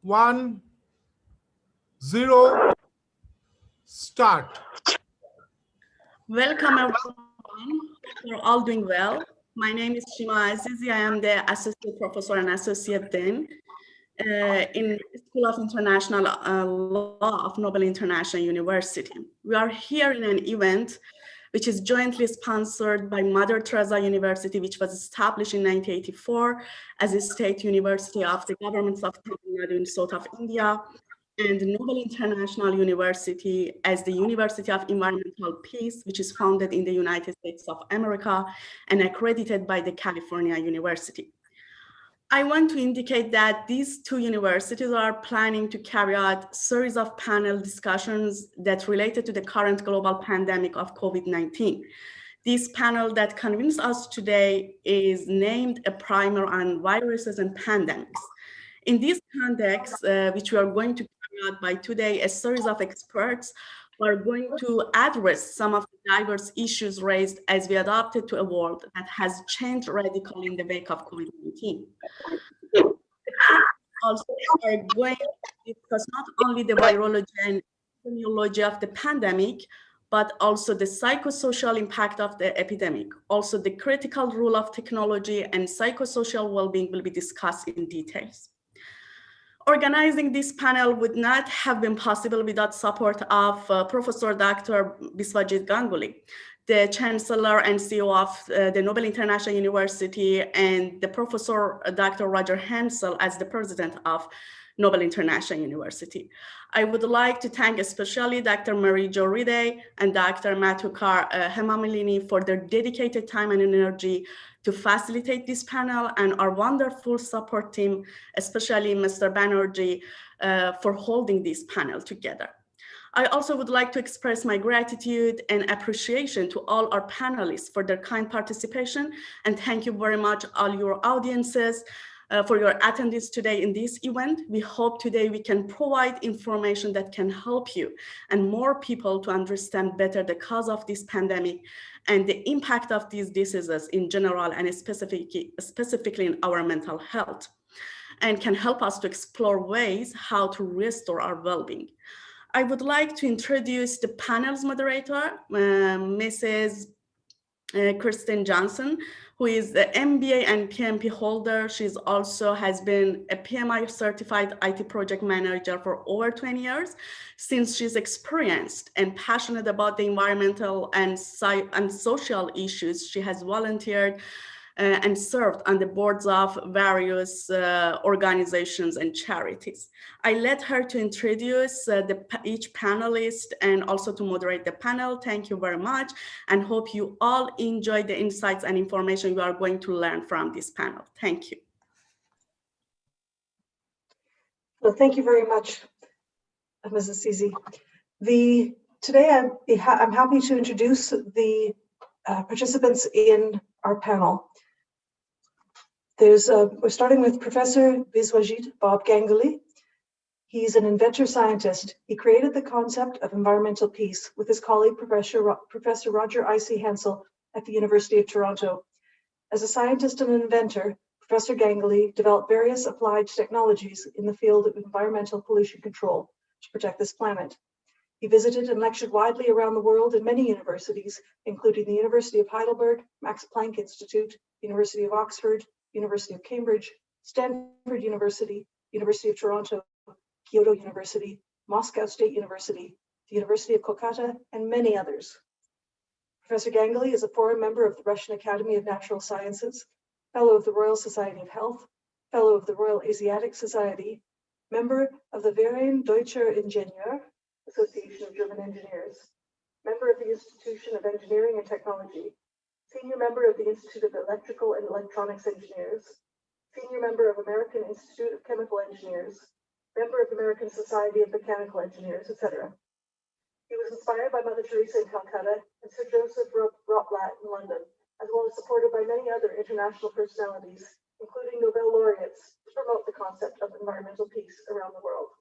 1, 0, start. Welcome everyone. You're all doing well. My name is Shima Azizi. I am the Associate Professor and Associate Dean in School of International Law of Nobel International University. We are here in an event which is jointly sponsored by Mother Theresa University, which was established in 1984 as a state university of the governments of Tamil Nadu in south of India, and Nobel International University as the University of Environmental Peace, which is founded in the United States of America and accredited by the California University. I want to indicate that these two universities are planning to carry out a series of panel discussions that related to the current global pandemic of COVID-19. This panel that convenes us today is named A Primer on Viruses and Pandemics. In this context, which we are going to carry out by today, a series of experts are going to address some of the diverse issues raised as we adapted to a world that has changed radically in the wake of COVID-19. Also, we are going to discuss not only the virology and epidemiology of the pandemic, but also the psychosocial impact of the epidemic. Also, the critical role of technology and psychosocial well-being will be discussed in details. Organizing this panel would not have been possible without support of Professor Dr. Biswajit Gangoli, the Chancellor and CEO of the Nobel International University, and the Professor Dr. Roger Hansel as the President of Nobel International University. I would like to thank especially Dr. Marie-Jo Ride and Dr. Mathukar Hemamalini for their dedicated time and energy to facilitate this panel, and our wonderful support team, especially Mr. Banerjee, for holding this panel together. I also would like to express my gratitude and appreciation to all our panelists for their kind participation, and thank you very much all your audiences for your attendance today in this event. We hope today we can provide information that can help you and more people to understand better the cause of this pandemic and the impact of these diseases in general and specifically in our mental health, and can help us to explore ways how to restore our well-being. I would like to introduce the panel's moderator, Mrs. Kristen Johnson, who is the MBA and PMP holder. She's also has been a PMI certified IT project manager for over 20 years. Since she's experienced and passionate about the environmental and social issues, she has volunteered and served on the boards of various organizations and charities. I let her to introduce each panelist and also to moderate the panel. Thank you very much, and hope you all enjoy the insights and information you are going to learn from this panel. Thank you. Well, thank you very much, Mrs. Azizi. Today I'm happy to introduce the participants in our panel. We're starting with Professor Biswajit Bob Gangoli. He's an inventor scientist. He created the concept of environmental peace with his colleague, Professor Roger I.C. Hansel at the University of Toronto. As a scientist and an inventor, Professor Gangoli developed various applied technologies in the field of environmental pollution control to protect this planet. He visited and lectured widely around the world in many universities, including the University of Heidelberg, Max Planck Institute, University of Oxford, University of Cambridge, Stanford University, University of Toronto, Kyoto University, Moscow State University, the University of Kolkata, and many others. Professor Gangoli is a foreign member of the Russian Academy of Natural Sciences, Fellow of the Royal Society of Health, Fellow of the Royal Asiatic Society, member of the Verein Deutscher Ingenieur, Association of German Engineers, member of the Institution of Engineering and Technology, senior member of the Institute of Electrical and Electronics Engineers, senior member of American Institute of Chemical Engineers, member of American Society of Mechanical Engineers, etc. He was inspired by Mother Theresa in Calcutta and Sir Joseph Rotblat in London, as well as supported by many other international personalities, including Nobel laureates, to promote the concept of environmental peace around the world.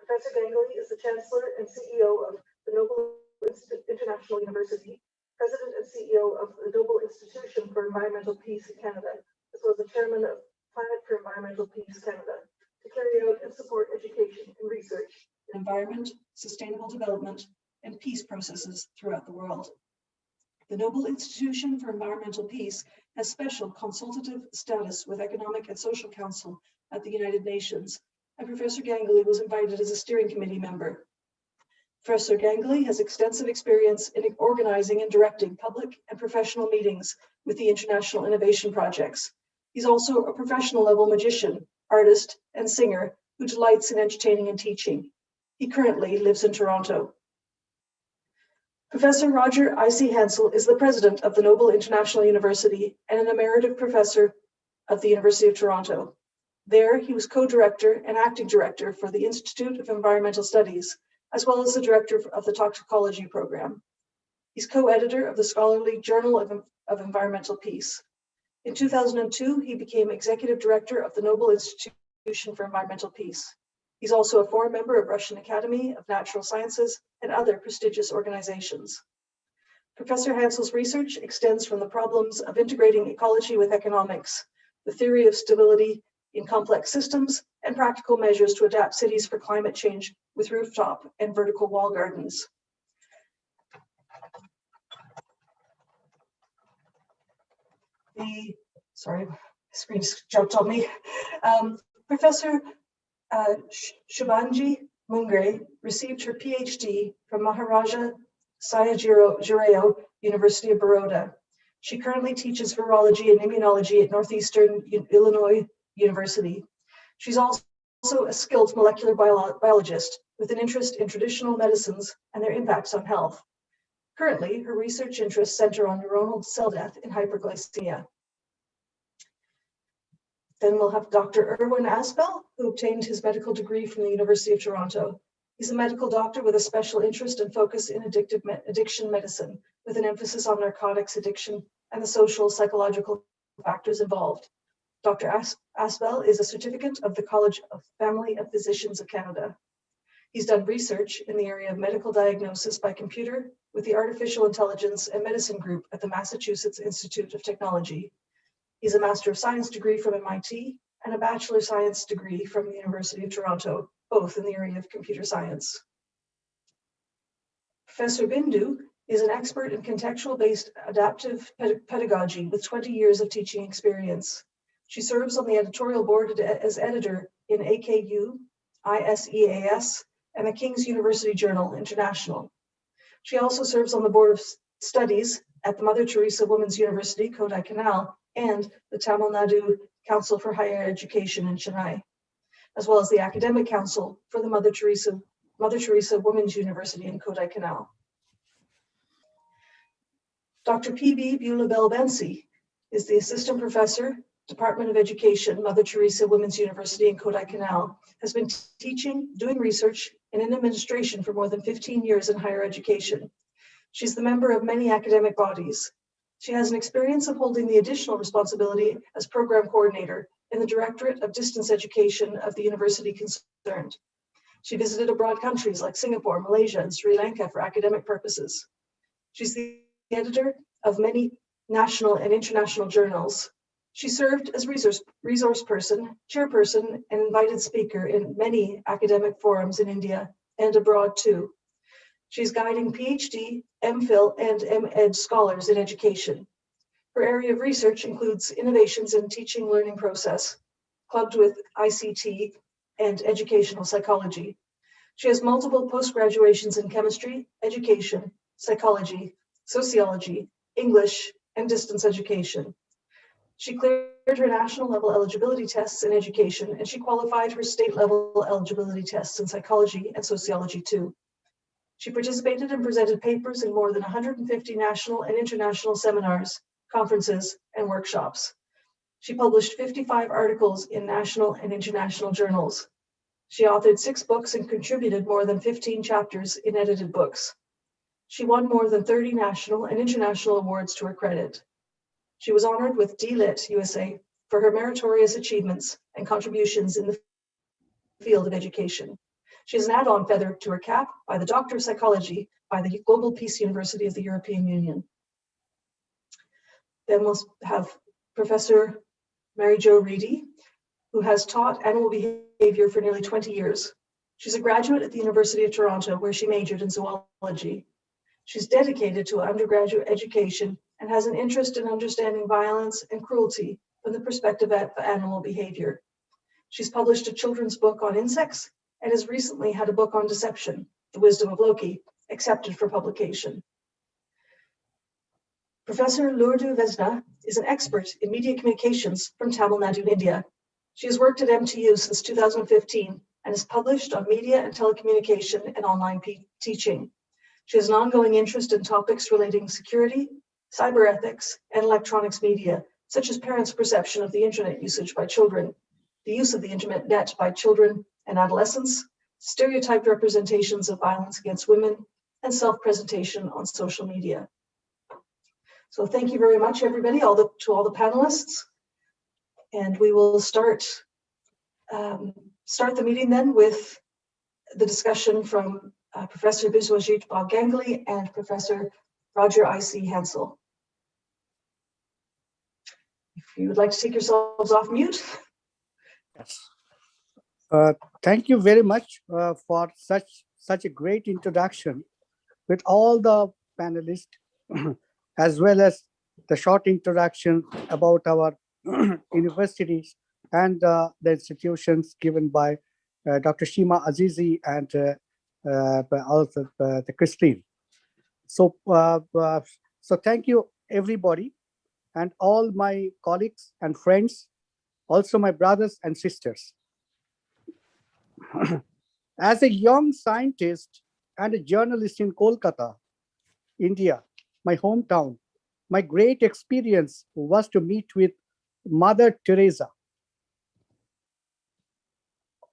Professor Gangoli is the Chancellor and CEO of the Nobel International University, President and CEO of the Nobel Institution for Environmental Peace in Canada, as well as the Chairman of Planet for Environmental Peace Canada, to carry carry out and support education and research in environment, sustainable development, and peace processes throughout the world. The Nobel Institution for Environmental Peace has special consultative status with Economic and Social Council at the United Nations, and Professor Gangoli was invited as a steering committee member. Professor Gangoli has extensive experience in organizing and directing public and professional meetings with the International Innovation Projects. He's also a professional level magician, artist, and singer who delights in entertaining and teaching. He currently lives in Toronto. Professor Roger I.C. Hansel is the president of the Nobel International University and an emeritus professor of the University of Toronto. There, he was co-director and acting director for the Institute of Environmental Studies, as well as the director of the toxicology program. He's co-editor of the scholarly Journal of Environmental Peace. In 2002, he became executive director of the Nobel Institution for Environmental Peace. He's also a foreign member of Russian Academy of Natural Sciences and other prestigious organizations. Professor Hansel's research extends from the problems of integrating ecology with economics, the theory of stability in complex systems, and practical measures to adapt cities for climate change with rooftop and vertical wall gardens. Sorry, the screen just jumped on me. Professor Shubhangi Mungre received her PhD from Maharaja Sayajirao University of Baroda. She currently teaches virology and immunology at Northeastern Illinois University. She's also a skilled molecular biologist with an interest in traditional medicines and their impacts on health. Currently, her research interests center on neuronal cell death and hyperglycemia. Then we'll have Dr. Erwin Asbel, who obtained his medical degree from the University of Toronto. He's a medical doctor with a special interest and focus in addiction medicine, with an emphasis on narcotics addiction and the social, psychological factors involved. Dr. Asbel is a certificate of the College of Family of Physicians of Canada. He's done research in the area of medical diagnosis by computer with the Artificial Intelligence and Medicine Group at the Massachusetts Institute of Technology. He's a Master of Science degree from MIT and a Bachelor of Science degree from the University of Toronto, both in the area of computer science. Professor Bindu is an expert in contextual-based adaptive pedagogy with 20 years of teaching experience. She serves on the editorial board as editor in AKU, ISEAS, and the King's University Journal International. She also serves on the board of studies at the Mother Theresa Women's University, Kodaikanal, and the Tamil Nadu Council for Higher Education in Chennai, as well as the Academic Council for the Mother Theresa Women's University in Kodaikanal. Dr. P.B. Beulah-Bell Bensi is the Assistant Professor, Department of Education, Mother Theresa Women's University in Kodaikanal, has been teaching, doing research, and in administration for more than 15 years in higher education. She's the member of many academic bodies. She has an experience of holding the additional responsibility as program coordinator in the Directorate of Distance Education of the university concerned. She visited abroad countries like Singapore, Malaysia, and Sri Lanka for academic purposes. She's the editor of many national and international journals. She served as resource person, chairperson, and invited speaker in many academic forums in India and abroad too. She's guiding PhD, MPhil, and MEd scholars in education. Her area of research includes innovations in teaching learning process, clubbed with ICT and educational psychology. She has multiple post-graduations in chemistry, education, psychology, sociology, English, and distance education. She cleared her national level eligibility tests in education, and she qualified her state level eligibility tests in psychology and sociology too. She participated and presented papers in more than 150 national and international seminars, conferences, and workshops. She published 55 articles in national and international journals. She authored 6 books and contributed more than 15 chapters in edited books. She won more than 30 national and international awards to her credit. She was honored with D.Lit. USA for her meritorious achievements and contributions in the field of education. She has an add-on feather to her cap by the Doctor of Psychology by the Global Peace University of the European Union. Then we'll have Professor Mary Jo Reedy, who has taught animal behavior for nearly 20 years. She's a graduate at the University of Toronto, where she majored in zoology. She's dedicated to undergraduate education and has an interest in understanding violence and cruelty from the perspective of animal behavior. She's published a children's book on insects and has recently had a book on deception, The Wisdom of Loki, accepted for publication. Professor Lourdu Vesna is an expert in media communications from Tamil Nadu, India. She has worked at MTU since 2015 and has published on media and telecommunication and online teaching. She has an ongoing interest in topics relating security, cyber ethics, and electronics media, such as parents' perception of the internet usage by children, the use of the internet by children and adolescents, stereotyped representations of violence against women, and self-presentation on social media. So thank you very much, everybody, to all the panelists. And we will start the meeting then with the discussion from Professor Biswajit Gangoli and Professor Roger I.C. Hansel. If you would like to take yourselves off mute. Yes. Thank you very much for such a great introduction with all the panelists, as well as the short introduction about our universities and the institutions given by Dr. Shima Azizi and also the Christine. So thank you, everybody, and all my colleagues and friends, also my brothers and sisters. As a young scientist and a journalist in Kolkata, India, my hometown, my great experience was to meet with Mother Theresa.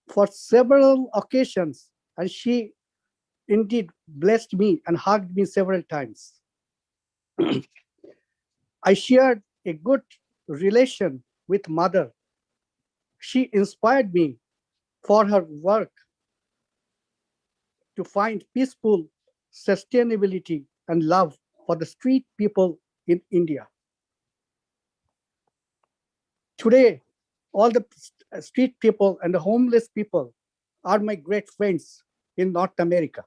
For several occasions, and she indeed blessed me and hugged me several times. I shared a good relation with Mother. She inspired me for her work to find peaceful sustainability and love for the street people in India. Today, all the street people and the homeless people are my great friends in North America.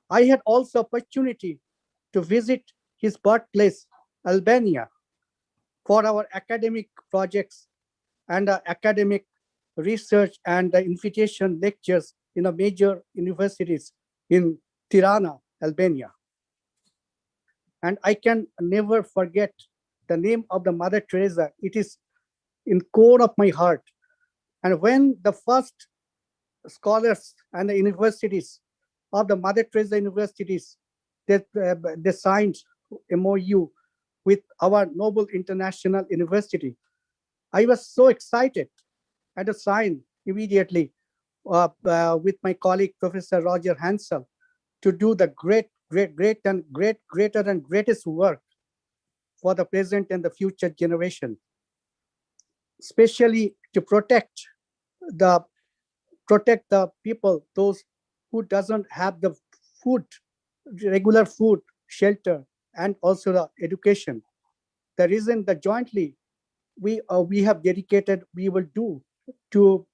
I had also opportunity to visit his birthplace, Albania, for our academic projects and academic research and invitation lectures in the major universities in Tirana, Albania. And I can never forget the name of the Mother Teresa. It is in core of my heart. And when the first scholars and the universities of the Mother Teresa universities, they signed MOU with our Noble International University, I was so excited and to sign immediately with my colleague, Professor Roger Hansel, to do the greater and greatest work for the present and the future generation, especially to protect the people, those who doesn't have the food, regular food, shelter, and also the education. The reason that jointly we have dedicated, we will do to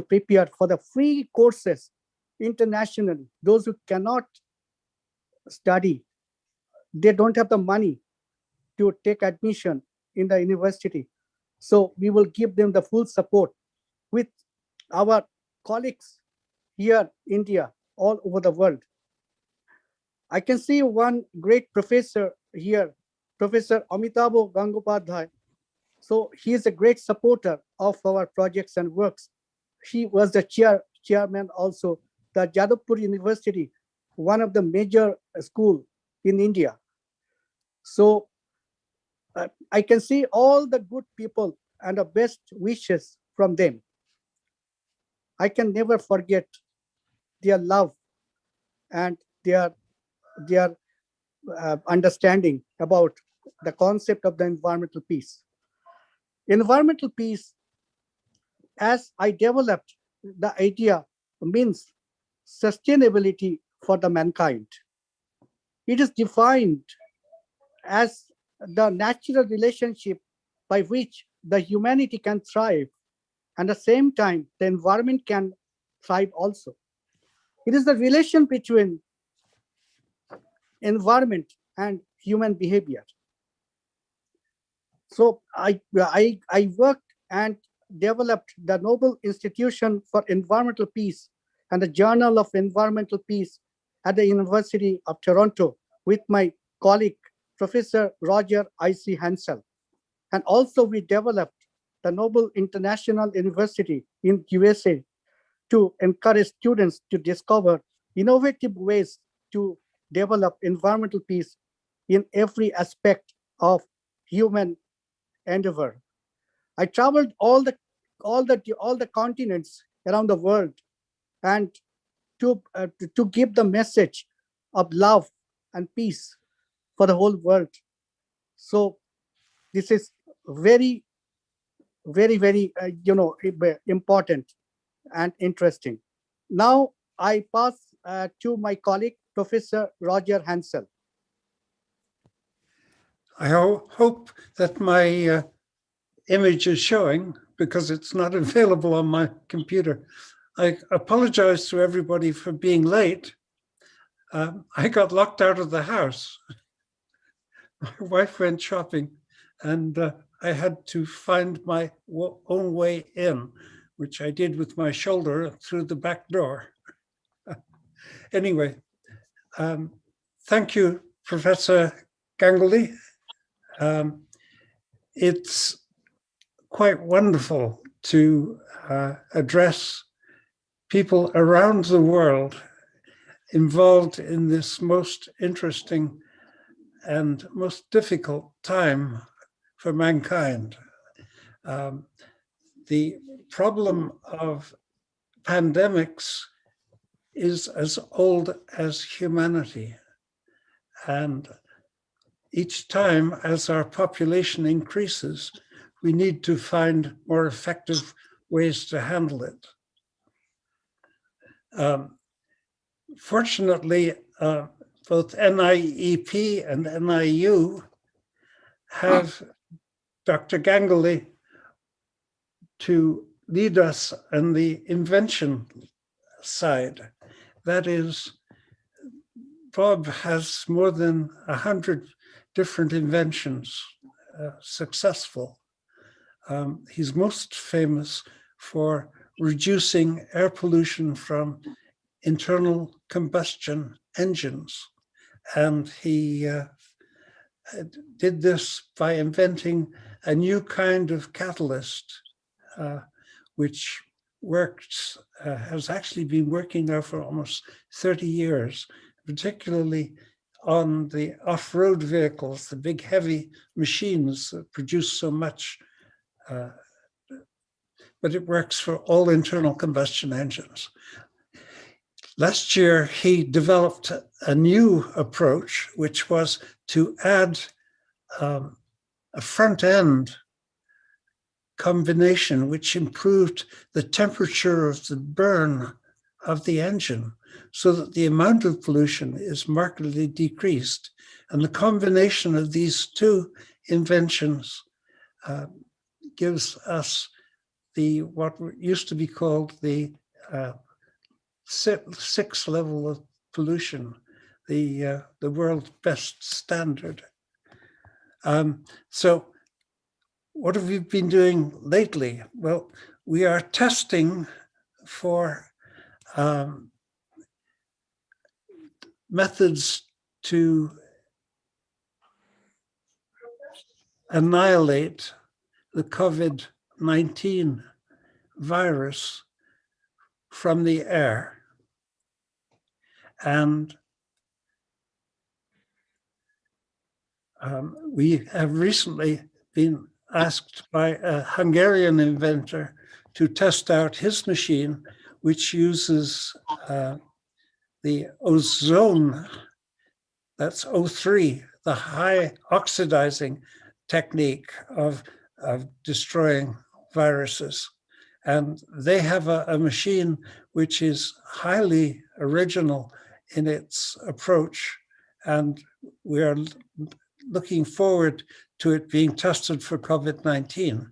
prepare for the free courses internationally. Those who cannot study, they don't have the money to take admission in the university. So we will give them the full support with our colleagues here in India, all over the world. I can see one great professor here, Professor Amitabh Gangopadhyay. So he is a great supporter of our projects and works. He was the chairman also, the Jadavpur University, one of the major school in India. So I can see all the good people and the best wishes from them. I can never forget their love and their understanding about the concept of the environmental peace. Environmental peace, as I developed the idea, means sustainability for the mankind. It is defined as the natural relationship by which the humanity can thrive, and at the same time, the environment can thrive also. It is the relation between environment and human behavior. So I worked and developed the Nobel Institution for Environmental Peace and the Journal of Environmental Peace at the University of Toronto with my colleague, Professor Roger I.C. Hansel. And also we developed the Nobel International University in USA to encourage students to discover innovative ways to develop environmental peace in every aspect of human endeavor. I traveled all the continents around the world, and to give the message of love and peace for the whole world. So this is very, very, very important and interesting. Now I pass to my colleague, Professor Roger Hansel. I hope that my image is showing, because it's not available on my computer. I apologize to everybody for being late. I got locked out of the house. My wife went shopping, and I had to find my own way in, which I did with my shoulder through the back door. Anyway, thank you, Professor Gangoli. It's quite wonderful to address people around the world involved in this most interesting and most difficult time for mankind. The problem of pandemics is as old as humanity. And each time as our population increases, we need to find more effective ways to handle it. Fortunately, both NIEP and NIU have Dr. Gangoli to lead us on the invention side. That is, Bob has more than 100 different inventions, successful. He's most famous for reducing air pollution from internal combustion engines. And he did this by inventing a new kind of catalyst, which works, has actually been working now for almost 30 years, particularly on the off-road vehicles, the big heavy machines that produce so much, but it works for all internal combustion engines. Last year, he developed a new approach, which was to add a front-end combination which improved the temperature of the burn of the engine so that the amount of pollution is markedly decreased. And the combination of these two inventions gives us what used to be called the sixth level of pollution, the world's best standard. So what have we been doing lately? Well, we are testing for methods to annihilate the COVID-19 virus from the air. And we have recently been asked by a Hungarian inventor to test out his machine, which uses the ozone, that's O3, the high oxidizing technique of destroying viruses. And they have a machine which is highly original in its approach. And we are looking forward to it being tested for COVID-19.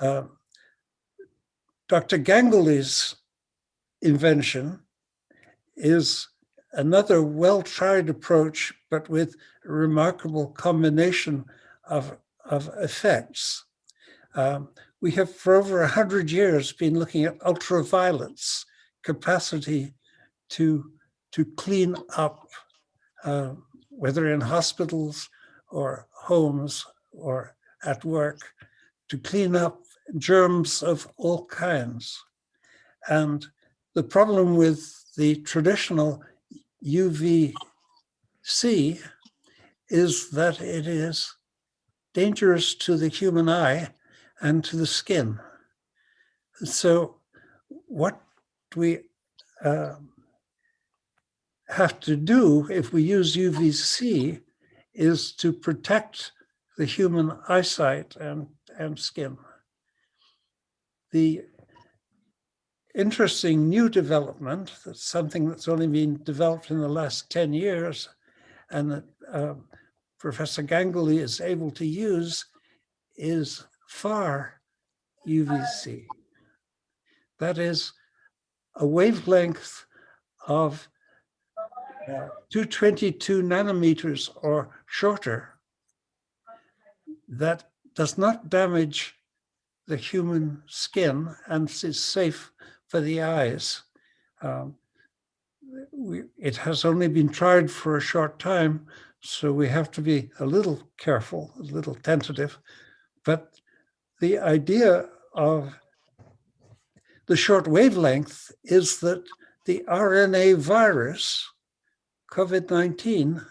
Dr. Gangoli's invention is another well-tried approach, but with a remarkable combination of effects. We have for over 100 years been looking at ultraviolet's capacity to clean up, whether in hospitals or homes or at work, to clean up germs of all kinds. And the problem with the traditional UVC is that it is dangerous to the human eye and to the skin. So what we have to do if we use UVC is to protect the human eyesight and skin. The interesting new development, that's something that's only been developed in the last 10 years, and that Professor Gangoli is able to use, is far UVC. That is a wavelength of 222 nanometers or shorter that does not damage the human skin and is safe for the eyes. It has only been tried for a short time, so we have to be a little careful, a little tentative. But the idea of the short wavelength is that the RNA virus, COVID-19,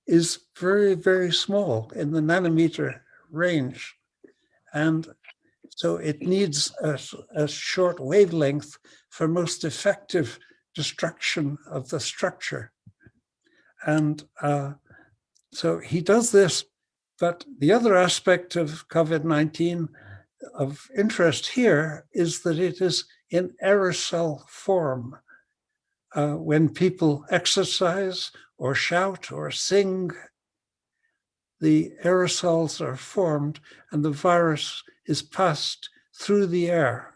is very, very small in the nanometer range. And so it needs a short wavelength for most effective destruction of the structure. And so he does this, but the other aspect of COVID-19 of interest here is that it is in aerosol form. When people exercise or shout or sing, the aerosols are formed and the virus is passed through the air,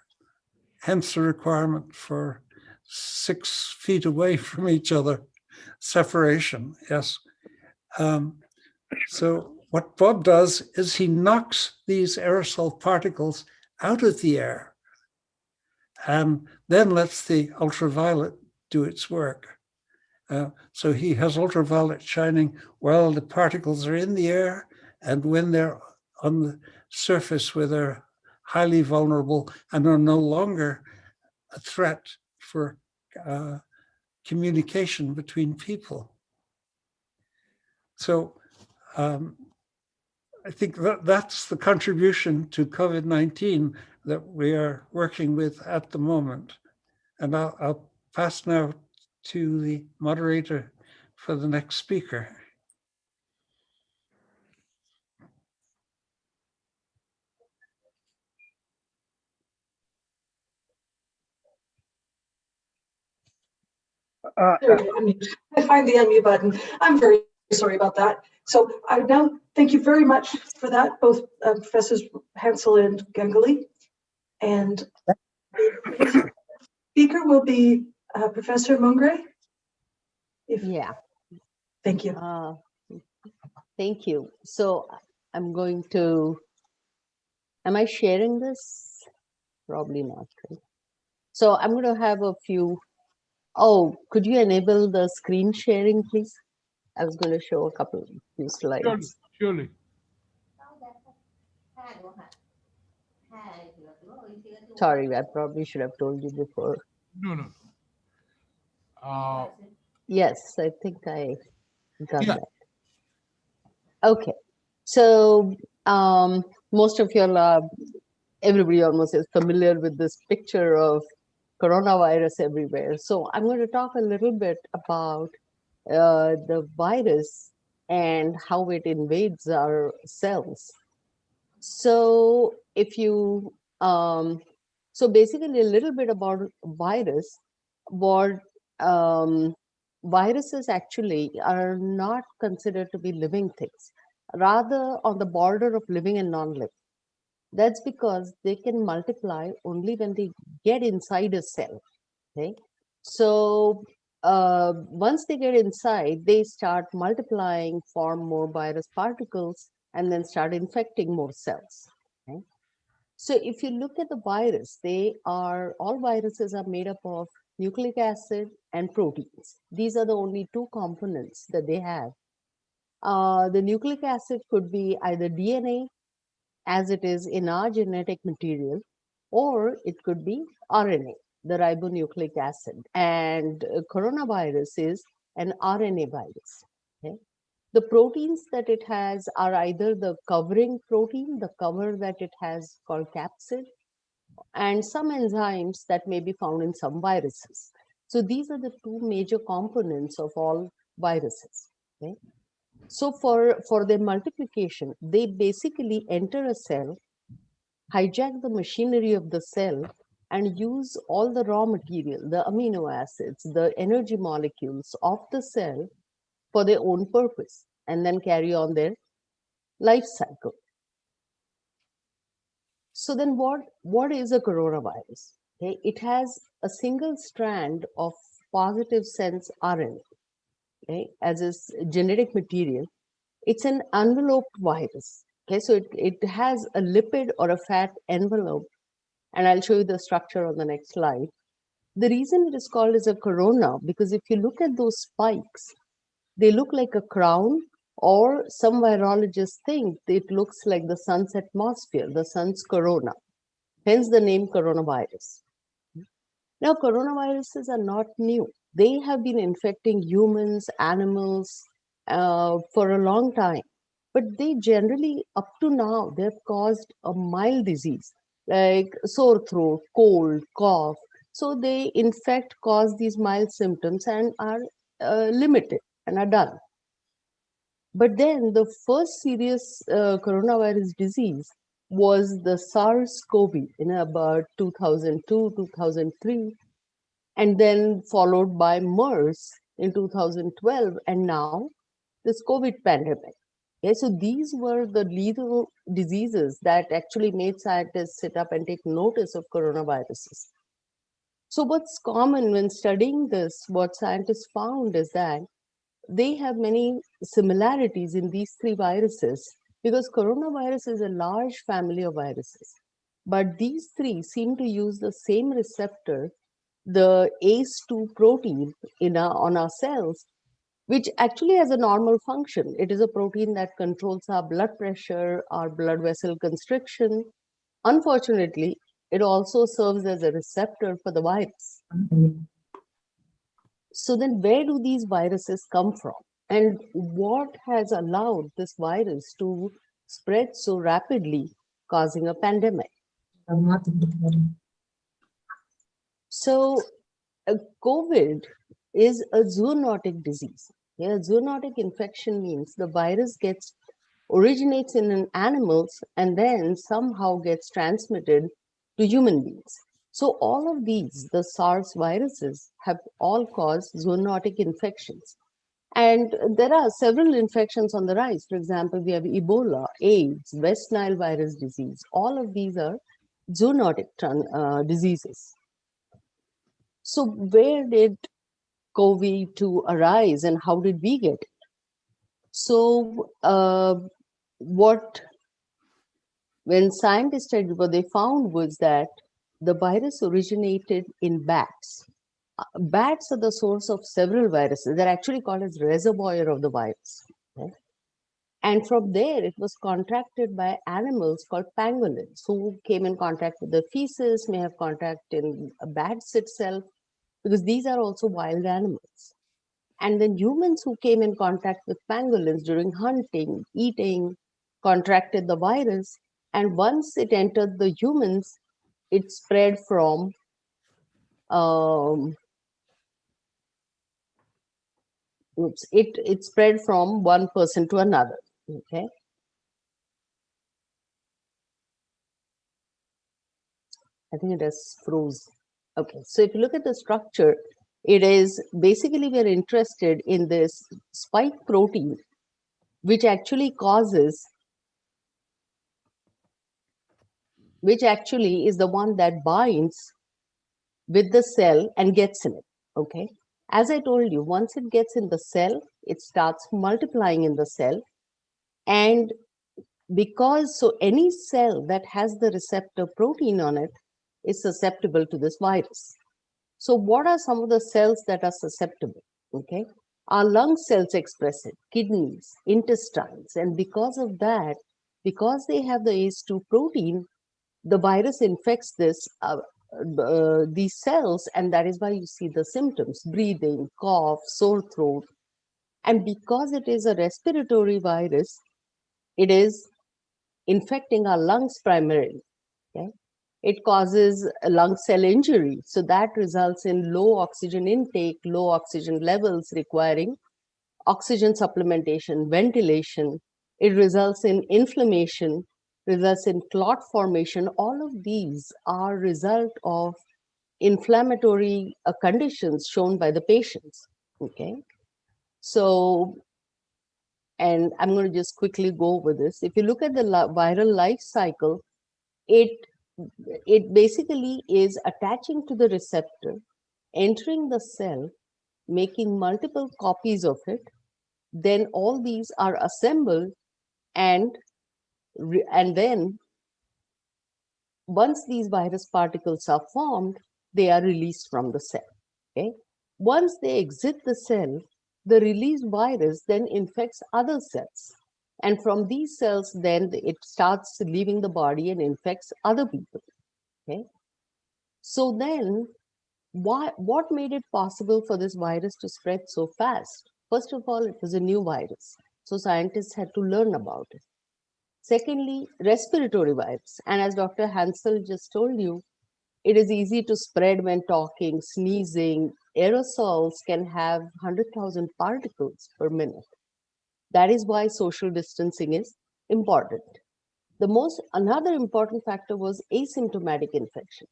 hence the requirement for 6 feet away from each other, separation, yes. So what Bob does is he knocks these aerosol particles out of the air and then lets the ultraviolet do its work. So he has ultraviolet shining while the particles are in the air, and when they're on the surface where they're highly vulnerable and are no longer a threat for communication between people. So I think that's the contribution to COVID-19 that we are working with at the moment. And I'll pass now to the moderator for the next speaker. There we go, unmute. I find the unmute button. I'm very sorry about that. So I now thank you very much for that, both Professors Hansel and Gangoli. And the speaker will be Professor Mungray. Yeah. Thank you. Thank you. So I'm going to, am I sharing this? Probably not. Right? So I'm going to have a few, oh, could you enable the screen sharing, please? I was going to show a couple of few slides. Surely. Sorry, I probably should have told you before. No. Yes, I think I got Yeah. that. Okay, so most of you are, everybody almost is familiar with this picture of coronavirus everywhere. So I'm going to talk a little bit about the virus and how it invades our cells. So if you, so basically a little bit about virus, what viruses actually are not considered to be living things, rather on the border of living and non-living. That's because they can multiply only when they get inside a cell. Okay, so once they get inside, they start multiplying, form more virus particles, and then start infecting more cells. Okay? So if you look at the virus, all viruses are made up of nucleic acid and proteins. These are the only two components that they have. The nucleic acid could be either DNA, as it is in our genetic material, or it could be RNA, the ribonucleic acid. And coronavirus is an RNA virus. Okay? The proteins that it has are either the covering protein, the cover that it has called capsid, and some enzymes that may be found in some viruses. So these are the two major components of all viruses. Okay? So for their multiplication, they basically enter a cell, hijack the machinery of the cell, and use all the raw material, the amino acids, the energy molecules of the cell for their own purpose, and then carry on their life cycle. So then what is a coronavirus? Okay, it has a single strand of positive sense RNA, okay, as its genetic material. It's an enveloped virus. Okay, so it has a lipid or a fat envelope, and I'll show you the structure on the next slide. The reason it is called as a corona, because if you look at those spikes, they look like a crown, or some virologists think it looks like the sun's atmosphere, the sun's corona, hence the name coronavirus. Now, coronaviruses are not new. They have been infecting humans, animals for a long time, but they generally, up to now, they've caused a mild disease like sore throat, cold, cough. So they, in fact, cause these mild symptoms and are limited and are done. But then the first serious coronavirus disease was the SARS-CoV in about 2002, 2003, and then followed by MERS in 2012, and now this COVID pandemic. Okay, so these were the lethal diseases that actually made scientists sit up and take notice of coronaviruses. So what's common when studying this, what scientists found is that they have many similarities in these three viruses, because coronavirus is a large family of viruses. But these three seem to use the same receptor, the ACE2 protein on our cells, which actually has a normal function. It is a protein that controls our blood pressure, our blood vessel constriction. Unfortunately, it also serves as a receptor for the virus. So then where do these viruses come from? And what has allowed this virus to spread so rapidly, causing a pandemic? So COVID is a zoonotic disease. Yeah, zoonotic infection means the virus originates in an animals and then somehow gets transmitted to human beings. So all of these, the SARS viruses, have all caused zoonotic infections. And there are several infections on the rise. For example, we have Ebola, AIDS, West Nile virus disease. All of these are zoonotic diseases. So where did COVID-2 arise and how did we get it? So when scientists studied, what they found was that the virus originated in bats. Bats are the source of several viruses. They're actually called as reservoir of the virus. Okay? And from there, it was contracted by animals called pangolins, who came in contact with the feces, may have contact in bats itself, because these are also wild animals. And then humans who came in contact with pangolins during hunting, eating, contracted the virus. And once it entered the humans, it spread from it spread from one person to another. Okay. I think it has froze. Okay, so if you look at the structure, it is basically we're interested in this spike protein, which actually causes which actually is the one that binds with the cell and gets in it, okay? As I told you, once it gets in the cell, it starts multiplying in the cell. And so any cell that has the receptor protein on it is susceptible to this virus. So what are some of the cells that are susceptible, okay? Our lung cells express it, kidneys, intestines, and because of that, because they have the ACE2 protein, the virus infects these cells, and that is why you see the symptoms: breathing, cough, sore throat. And because it is a respiratory virus, it is infecting our lungs primarily. Okay? It causes lung cell injury, so that results in low oxygen intake, low oxygen levels requiring oxygen supplementation, ventilation. It results in inflammation, results in clot formation. All of these are result of inflammatory conditions shown by the patients. Okay, so, and I'm going to just quickly go over this. If you look at the viral life cycle, it basically is attaching to the receptor, entering the cell, making multiple copies of it. Then all these are assembled, and then once these virus particles are formed, they are released from the cell. Okay. Once they exit the cell, the released virus then infects other cells. And from these cells, then it starts leaving the body and infects other people. Okay. So then, what made it possible for this virus to spread so fast? First of all, it was a new virus, so scientists had to learn about it. Secondly, respiratory virus. And as Dr. Hansel just told you, it is easy to spread when talking, sneezing. Aerosols can have 100,000 particles per minute. That is why social distancing is important. Another important factor was asymptomatic infection.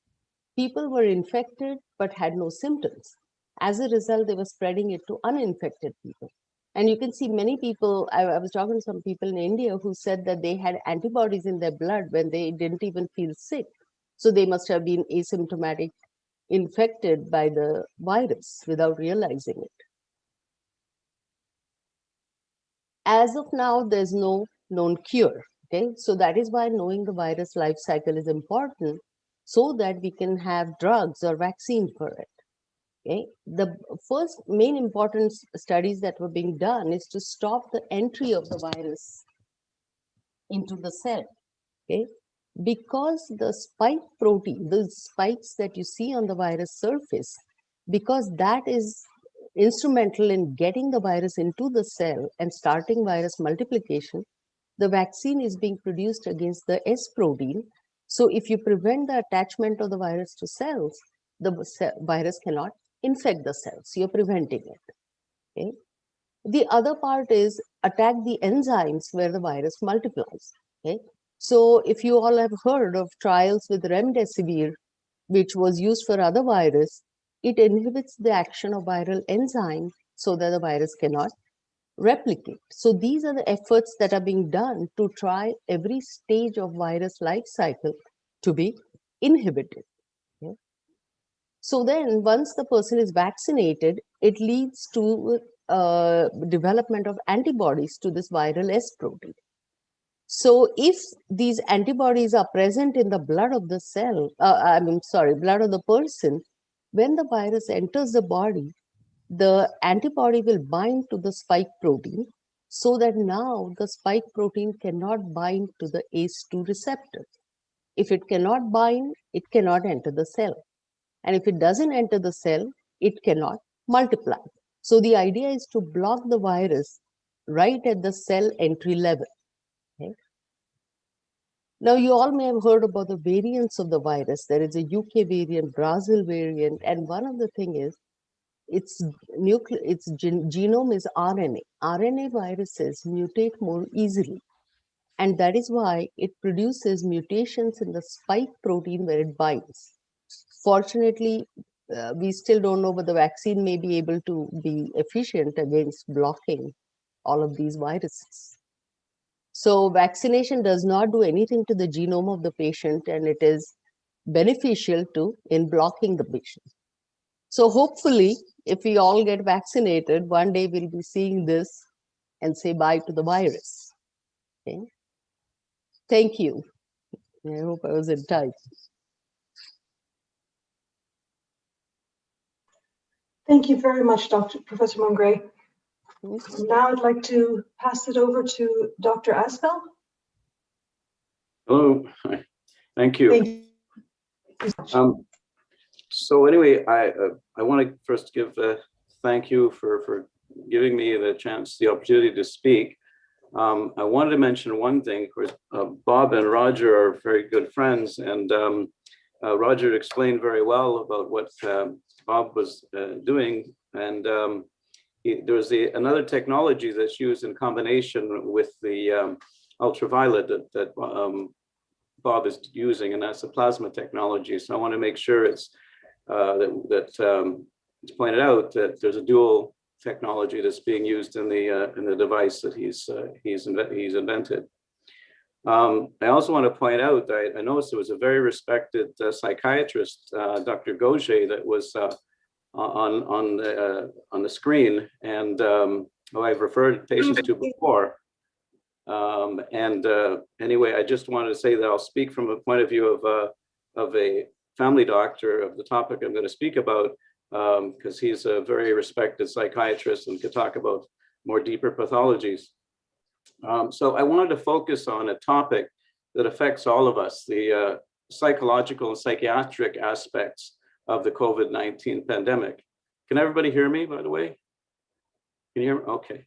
People were infected but had no symptoms. As a result, they were spreading it to uninfected people. And you can see many people, I was talking to some people in India who said that they had antibodies in their blood when they didn't even feel sick. So they must have been asymptomatic, infected by the virus without realizing it. As of now, there's no known cure. Okay, so that is why knowing the virus life cycle is important, so that we can have drugs or vaccine for it. Okay, the first main important studies that were being done is to stop the entry of the virus into the cell. Okay, because the spike protein, the spikes that you see on the virus surface, because that is instrumental in getting the virus into the cell and starting virus multiplication, the vaccine is being produced against the S protein. So if you prevent the attachment of the virus to cells, the virus cannot infect the cells. You're preventing it. Okay? The other part is attack the enzymes where the virus multiplies. Okay? So if you all have heard of trials with remdesivir, which was used for other virus, it inhibits the action of viral enzymes so that the virus cannot replicate. So these are the efforts that are being done to try every stage of virus life cycle to be inhibited. Okay? So then once the person is vaccinated, it leads to development of antibodies to this viral S protein. So if these antibodies are present in the blood of the cell, blood of the person, when the virus enters the body, the antibody will bind to the spike protein, so that now the spike protein cannot bind to the ACE2 receptor. If it cannot bind, it cannot enter the cell. And if it doesn't enter the cell, it cannot multiply. So the idea is to block the virus right at the cell entry level. Okay? Now, you all may have heard about the variants of the virus. There is a UK variant, Brazil variant, and one of the things is its genome is RNA. RNA viruses mutate more easily, and that is why it produces mutations in the spike protein where it binds. Fortunately, we still don't know, but the vaccine may be able to be efficient against blocking all of these viruses. So vaccination does not do anything to the genome of the patient, and it is beneficial in blocking the patient. So hopefully, if we all get vaccinated, one day we'll be seeing this and say bye to the virus. Okay. Thank you. I hope I was in time. Thank you very much, Professor Mongray. Now I'd like to pass it over to Dr. Aspel. Hello, thank you. Thank you. So anyway, I want to first give thank you for giving me the opportunity to speak. I wanted to mention one thing. Of course, Bob and Roger are very good friends, and Roger explained very well about what Bob was doing, and there's another technology that's used in combination with the ultraviolet that Bob is using, and that's the plasma technology. So I want to make sure it's it's pointed out that there's a dual technology that's being used in the device that he's invented. I also want to point out that I noticed there was a very respected psychiatrist, Dr. Gauger, that was on the screen, and who I've referred patients to before. Anyway, I just wanted to say that I'll speak from a point of view of a family doctor of the topic I'm going to speak about, because he's a very respected psychiatrist and could talk about more deeper pathologies. So I wanted to focus on a topic that affects all of us, the psychological and psychiatric aspects of the COVID-19 pandemic. Can everybody hear me, by the way? Can you hear me? Okay.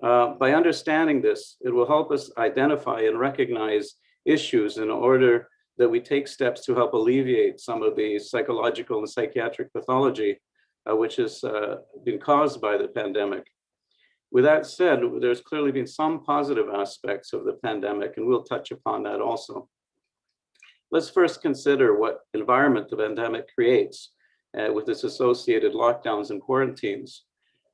By understanding this, it will help us identify and recognize issues in order that we take steps to help alleviate some of the psychological and psychiatric pathology which has been caused by the pandemic. With that said, there's clearly been some positive aspects of the pandemic, and we'll touch upon that also. Let's first consider what environment the pandemic creates with its associated lockdowns and quarantines.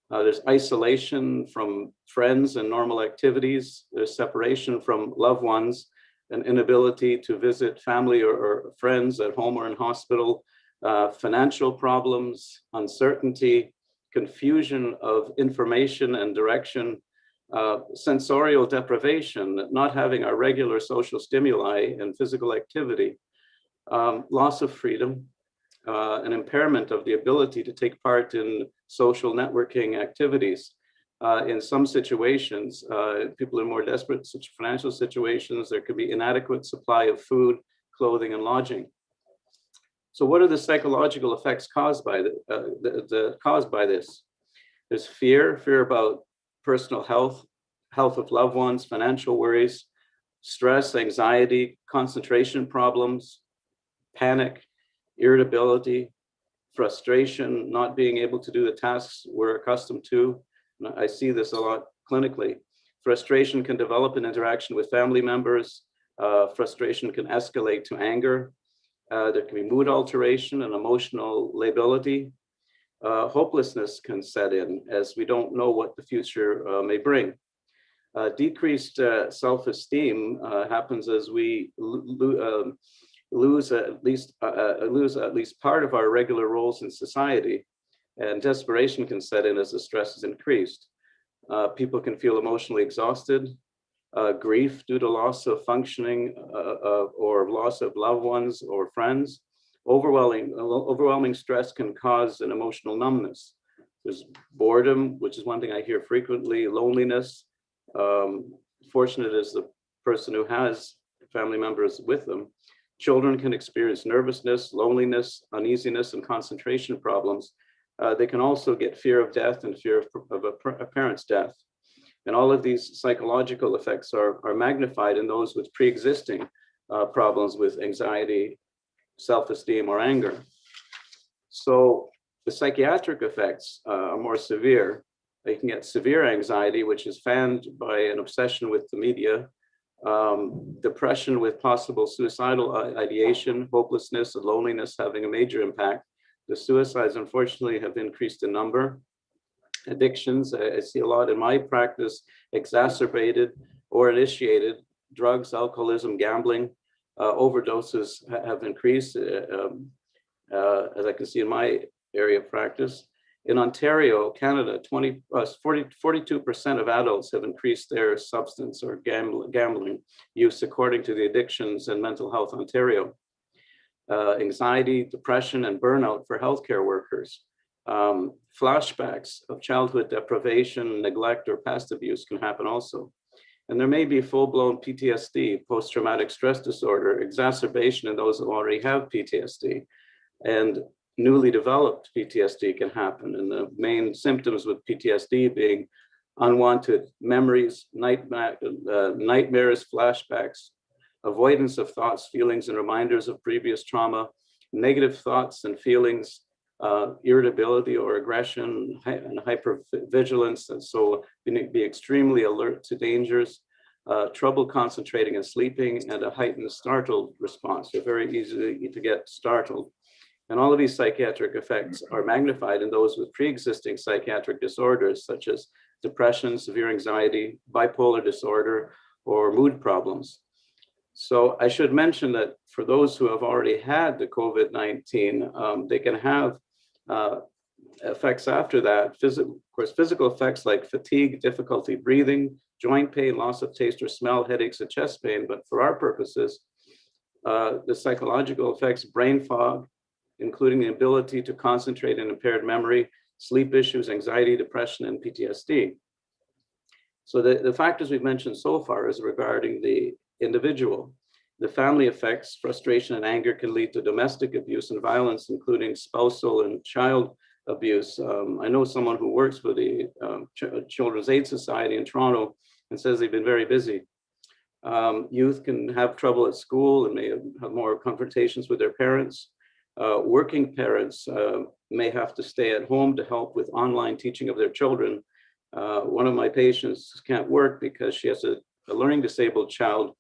There's isolation from friends and normal activities. There's separation from loved ones, an inability to visit family or friends at home or in hospital, financial problems, uncertainty, confusion of information and direction, sensorial deprivation, not having our regular social stimuli and physical activity, loss of freedom, an impairment of the ability to take part in social networking activities. In some situations, people in more desperate financial situations, there could be inadequate supply of food, clothing, and lodging. So what are the psychological effects caused by this? There's fear about personal health of loved ones, financial worries, stress, anxiety, concentration problems, panic, irritability, frustration, not being able to do the tasks we're accustomed to. I see this a lot clinically. Frustration can develop in interaction with family members. Frustration can escalate to anger. There can be mood alteration and emotional lability. Hopelessness can set in as we don't know what the future may bring. Decreased self-esteem happens as we lose at least part of our regular roles in society, and desperation can set in as the stress is increased. People can feel emotionally exhausted, grief due to loss of functioning or loss of loved ones or friends. Overwhelming stress can cause an emotional numbness. There's boredom, which is one thing I hear frequently, loneliness. Fortunate is the person who has family members with them. Children can experience nervousness, loneliness, uneasiness, and concentration problems. They can also get fear of death and fear of a parent's death. And all of these psychological effects are magnified in those with pre-existing problems with anxiety, self-esteem, or anger. So the psychiatric effects are more severe. You can get severe anxiety, which is fanned by an obsession with the media, depression with possible suicidal ideation, hopelessness, and loneliness having a major impact. The suicides, unfortunately, have increased in number. Addictions, I see a lot in my practice, exacerbated or initiated. Drugs, alcoholism, gambling, overdoses have increased, as I can see in my area of practice. In Ontario, Canada, 42% of adults have increased their substance or gambling use, according to the Addictions and Mental Health Ontario. Anxiety, depression, and burnout for healthcare workers. Flashbacks of childhood deprivation, neglect, or past abuse can happen also. And there may be full-blown PTSD, post-traumatic stress disorder, exacerbation in those who already have PTSD. And newly developed PTSD can happen. And the main symptoms with PTSD being unwanted memories, nightmares, flashbacks, avoidance of thoughts, feelings, and reminders of previous trauma, negative thoughts and feelings, irritability or aggression, and hypervigilance. And so be extremely alert to dangers, trouble concentrating and sleeping, and a heightened startled response. You're very easy to get startled. And all of these psychiatric effects are magnified in those with pre-existing psychiatric disorders, such as depression, severe anxiety, bipolar disorder, or mood problems. So I should mention that for those who have already had the COVID-19, they can have effects after that. Of course, physical effects like fatigue, difficulty breathing, joint pain, loss of taste or smell, headaches, and chest pain. But for our purposes, the psychological effects, brain fog, including the ability to concentrate and impaired memory, sleep issues, anxiety, depression, and PTSD. So the factors we've mentioned so far is regarding the individual. The family effects, frustration and anger can lead to domestic abuse and violence, including spousal and child abuse. I know someone who works for the Children's Aid Society in Toronto and says they've been very busy. Youth can have trouble at school and may have more confrontations with their parents. Working parents may have to stay at home to help with online teaching of their children. One of my patients can't work because she has a learning disabled child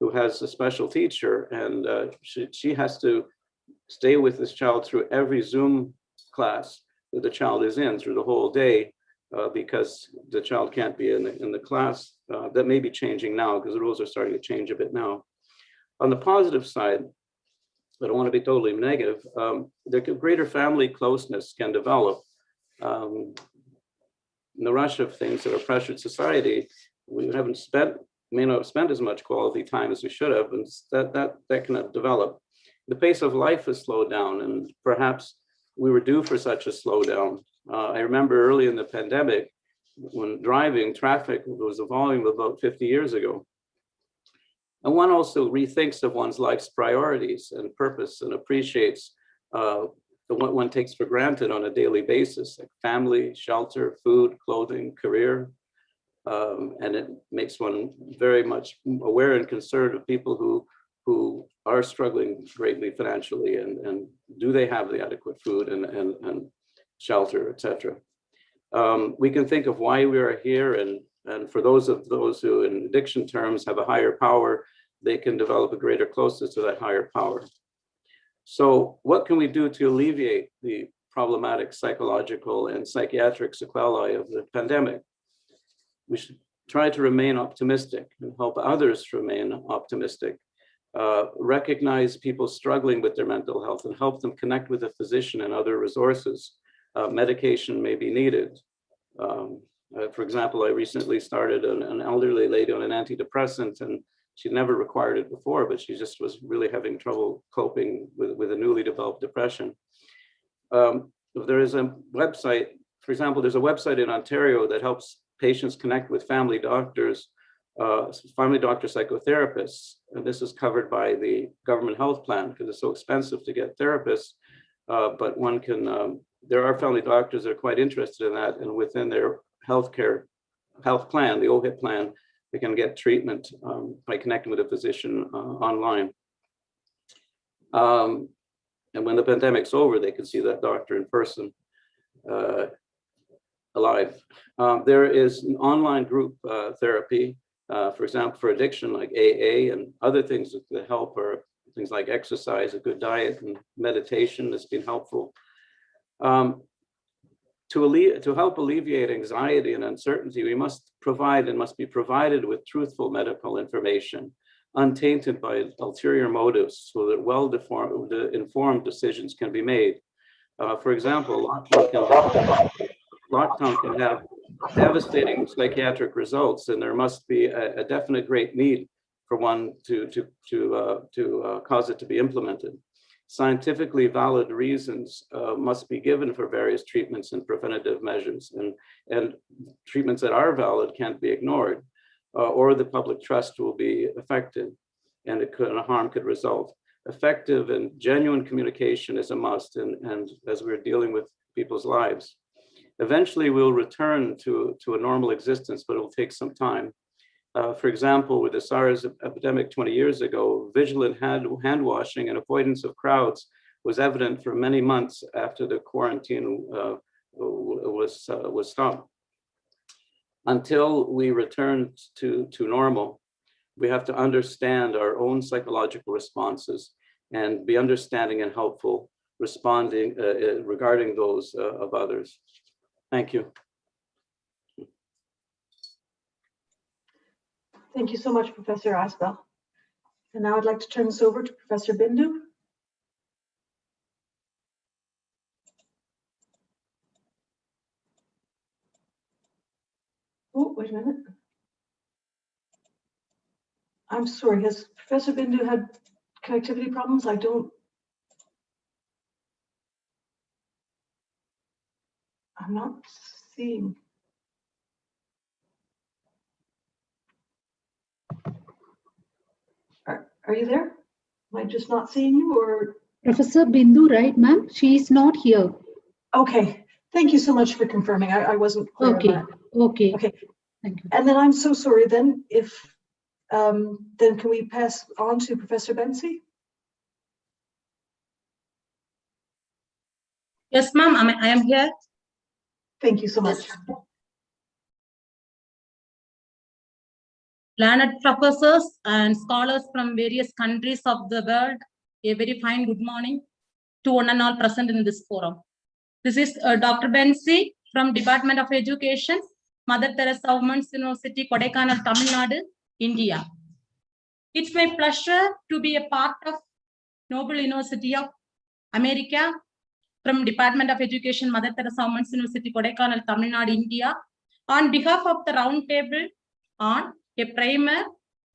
who has a special teacher, and she has to stay with this child through every Zoom class that the child is in through the whole day because the child can't be in the class. That may be changing now because the rules are starting to change a bit now. On the positive side, I don't want to be totally negative, the greater family closeness can develop. In the rush of things that are pressured society, we may not have spent as much quality time as we should have, and that can develop. The pace of life has slowed down, and perhaps we were due for such a slowdown. I remember early in the pandemic, when driving, traffic was a volume of about 50 years ago. And one also rethinks of one's life's priorities and purpose and appreciates what one takes for granted on a daily basis, like family, shelter, food, clothing, career. And it makes one very much aware and concerned of people who are struggling greatly financially, and do they have the adequate food and shelter, etc. We can think of why we are here, and for those who in addiction terms have a higher power, they can develop a greater closeness to that higher power. So what can we do to alleviate the problematic psychological and psychiatric sequelae of the pandemic? We should try to remain optimistic and help others remain optimistic. Recognize people struggling with their mental health and help them connect with a physician and other resources. Medication may be needed. For example, I recently started an elderly lady on an antidepressant, and she never required it before, but she just was really having trouble coping with a newly developed depression. There is a website, for example, there's a website in Ontario that helps patients connect with family doctors, psychotherapists, and this is covered by the government health plan because it's so expensive to get therapists, but one can, there are family doctors that are quite interested in that, and within their health plan, the OHIP plan, they can get treatment by connecting with a physician online. And when the pandemic's over, they can see that doctor in person, alive. There is an online group therapy, for example, for addiction, like AA, and other things that help are things like exercise, a good diet, and meditation has been helpful. To help alleviate anxiety and uncertainty, we must provide and must be provided with truthful medical information, untainted by ulterior motives, so that well-informed decisions can be made. For example, lockdown can have devastating psychiatric results, and there must be a definite great need for one to cause it to be implemented. Scientifically valid reasons must be given for various treatments and preventative measures, and treatments that are valid can't be ignored, or the public trust will be affected, and harm could result. Effective and genuine communication is a must, and as we're dealing with people's lives. Eventually, we'll return to a normal existence, but it'll take some time. For example, with the SARS epidemic 20 years ago, vigilant hand washing and avoidance of crowds was evident for many months after the quarantine was stopped. Until we return to normal, we have to understand our own psychological responses and be understanding and helpful responding regarding those of others. Thank you. Thank you so much, Professor Asbel. And now I'd like to turn this over to Professor Bindu. Oh, wait a minute. I'm sorry, has Professor Bindu had connectivity problems? I'm not seeing. Are you there? Am I just not seeing you, or? Professor Bindu, right, ma'am? She is not here. Okay, thank you so much for confirming. I wasn't clear Okay, on that. okay. Okay, Thank you. and then I'm so sorry then, if, then can we pass on to Professor Bensi? Yes, ma'am, I am here. Thank you so much. Learned professors and scholars from various countries of the world, a very fine good morning to one and all present in this forum. This is Dr. Bensi from Department of Education, Mother Theresa Women's University, Kodaikanal, Tamil Nadu, India. It's my pleasure to be a part of Noble University of America from Department of Education, Mother Theresa Women's University, Kodaikanal, Tamil Nadu, India, on behalf of the Roundtable on a primer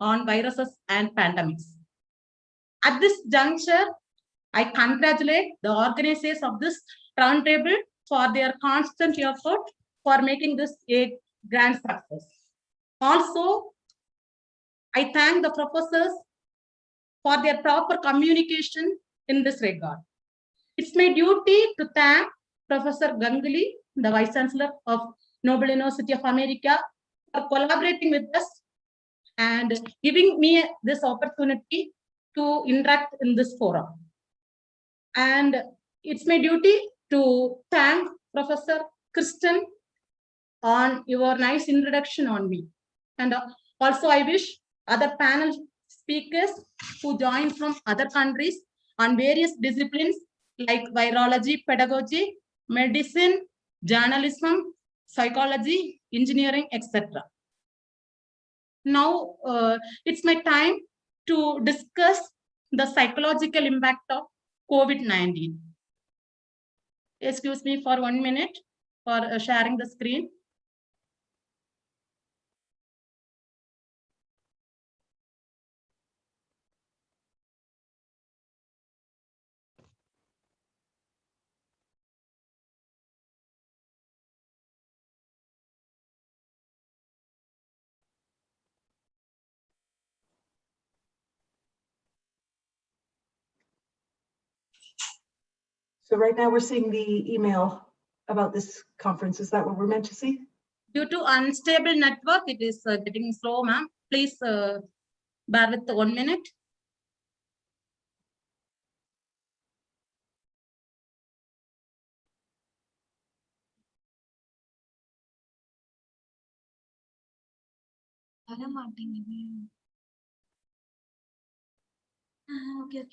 on viruses and pandemics. At this juncture, I congratulate the organizers of this roundtable for their constant effort for making this a grand success. Also, I thank the professors for their proper communication in this regard. It's my duty to thank Professor Gangoli, the Vice Chancellor of Noble University of America, for collaborating with us and giving me this opportunity to interact in this forum. And it's my duty to thank Professor Kristen on your nice introduction on me. And also I wish other panel speakers who join from other countries on various disciplines like virology, pedagogy, medicine, journalism, psychology, engineering, etc. Now, it's my time to discuss the psychological impact of COVID-19. Excuse me for 1 minute for sharing the screen. So right now we're seeing the email about this conference. Is that what we're meant to see? Due to unstable network, it is getting slow, ma'am. Please bear with 1 minute. Okay.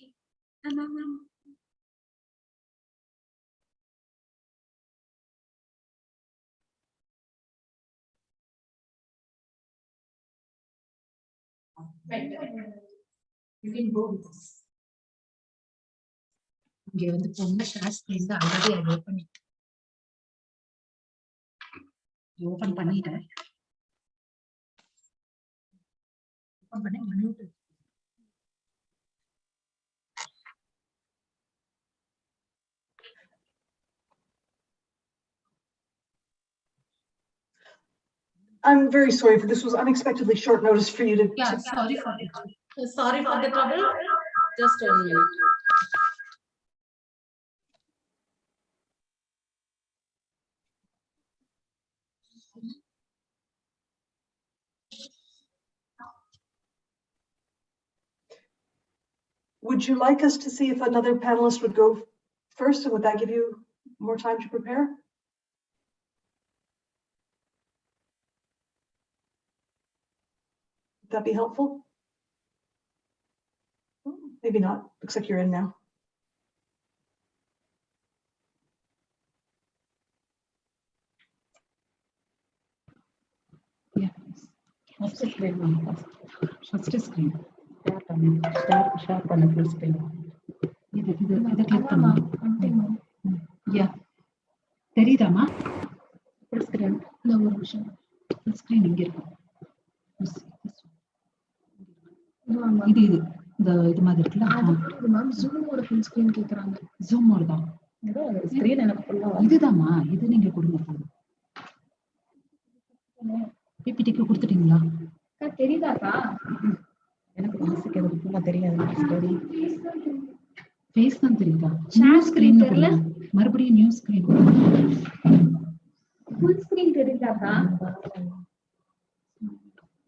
You can go with us. இங்க வந்து பொண்ணு share screen தான் already அதை open பண்ணிட்டேன். Open பண்ணி mute. I'm very sorry for this was unexpectedly short notice for you to. Yeah, sorry for it. Sorry for the trouble. Just a minute. Would you like us to see if another panelist would go first, and would that give you more time to prepare? Would that be helpful? Maybe not. Looks like you're in now. Yeah. First screen. First screen. Share பண்ண full screen. இது click பண்ணு. Yeah. தெரியுதாமா? Full screen. இல்ல ஒரு நிமிஷம். Full screen இங்க இருக்கு. இது இது மாதிரி இருக்குல்ல. மேம் ஜூமோட full screen கேக்குறாங்க. ஜூமோட தான். ஸ்கிரீன் எனக்கு ஃபுல்லா இதுதாம்மா. இது நீங்க கொடுங்க. பிபிடிக்கு கொடுத்துட்டீங்களா? தெரியுதாக்கா? எனக்கு வாசிக்கிறது ஃபுல்லா தெரியாது. ஸ்டோரி ஃபேஸ் தான் தெரியுதா? நியூ ஸ்கிரீன் தெரியல. மறுபடியும் நியூ ஸ்கிரீன். ஃபுல் ஸ்கிரீன் தெரியுதாக்கா?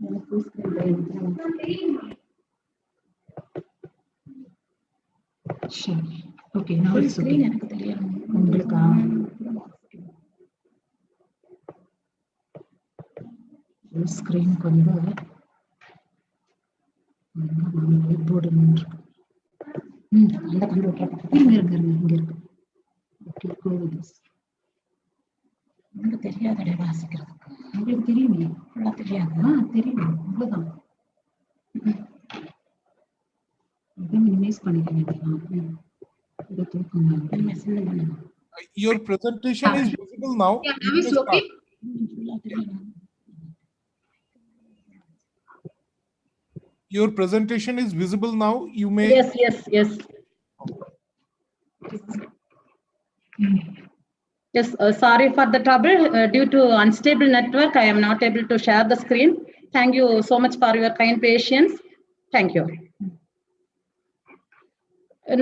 எனக்கு ஃபுல் ஸ்கிரீன் தெரியும். சரி. ஓகே, நான் ஸ்கிரீன் எனக்கு தெரியும். உங்களுக்கா? ஃபுல் ஸ்கிரீன் வந்து போர்டு அந்த கம்ப்யூட்டர் இங்க இருக்கு. ஓகே, உங்களுக்கு தெரியாதடே வாசிக்கிறதுக்கு. உங்களுக்கு தெரியுமே. ஃபுல்லா தெரியாது. தெரியும். அவ்வளவுதான். இதை மினிமைஸ் பண்ணிக்க வேண்டியதான். இதை தூக்குங்க. மினிமைஸ் பண்ணுங்க. Your presentation is visible now. Yeah, now it's okay. Your presentation is visible now. You may. Yes. Yes, sorry for the trouble. Due to unstable network, I am not able to share the screen. Thank you so much for your kind patience. Thank you.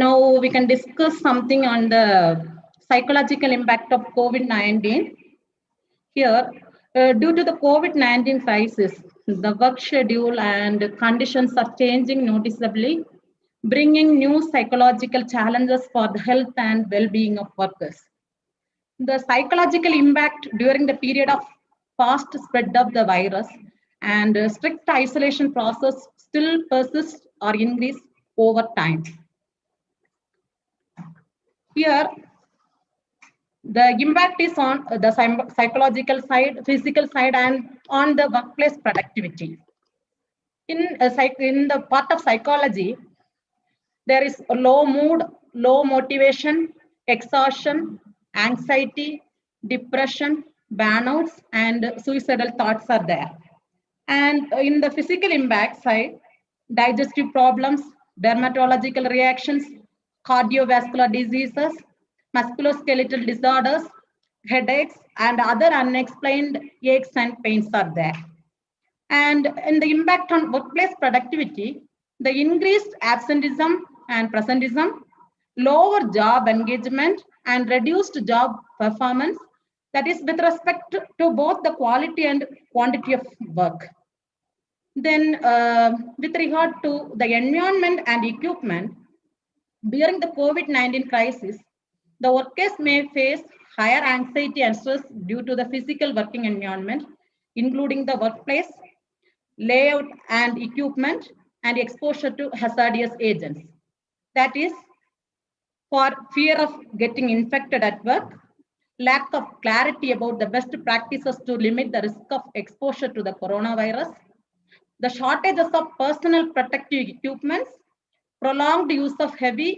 Now we can discuss something on the psychological impact of COVID-19. Here, due to the COVID-19 crisis, the work schedule and conditions are changing noticeably, bringing new psychological challenges for the health and well-being of workers. The psychological impact during the period of fast spread of the virus and strict isolation process still persists or increase over time. Here, the impact is on the psychological side, physical side, and on the workplace productivity. In the part of psychology, there is a low mood, low motivation, exhaustion, anxiety, depression, burnouts, and suicidal thoughts are there. And in the physical impact side, digestive problems, dermatological reactions, cardiovascular diseases, musculoskeletal disorders, headaches, and other unexplained aches and pains are there. And in the impact on workplace productivity, the increased absenteeism and presenteeism, lower job engagement, and reduced job performance, that is with respect to both the quality and quantity of work. Then with regard to the environment and equipment, during the COVID-19 crisis, the workers may face higher anxiety and stress due to the physical working environment, including the workplace, layout and equipment, and exposure to hazardous agents. That is, for fear of getting infected at work, lack of clarity about the best practices to limit the risk of exposure to the coronavirus, the shortages of personal protective equipments, prolonged use of heavy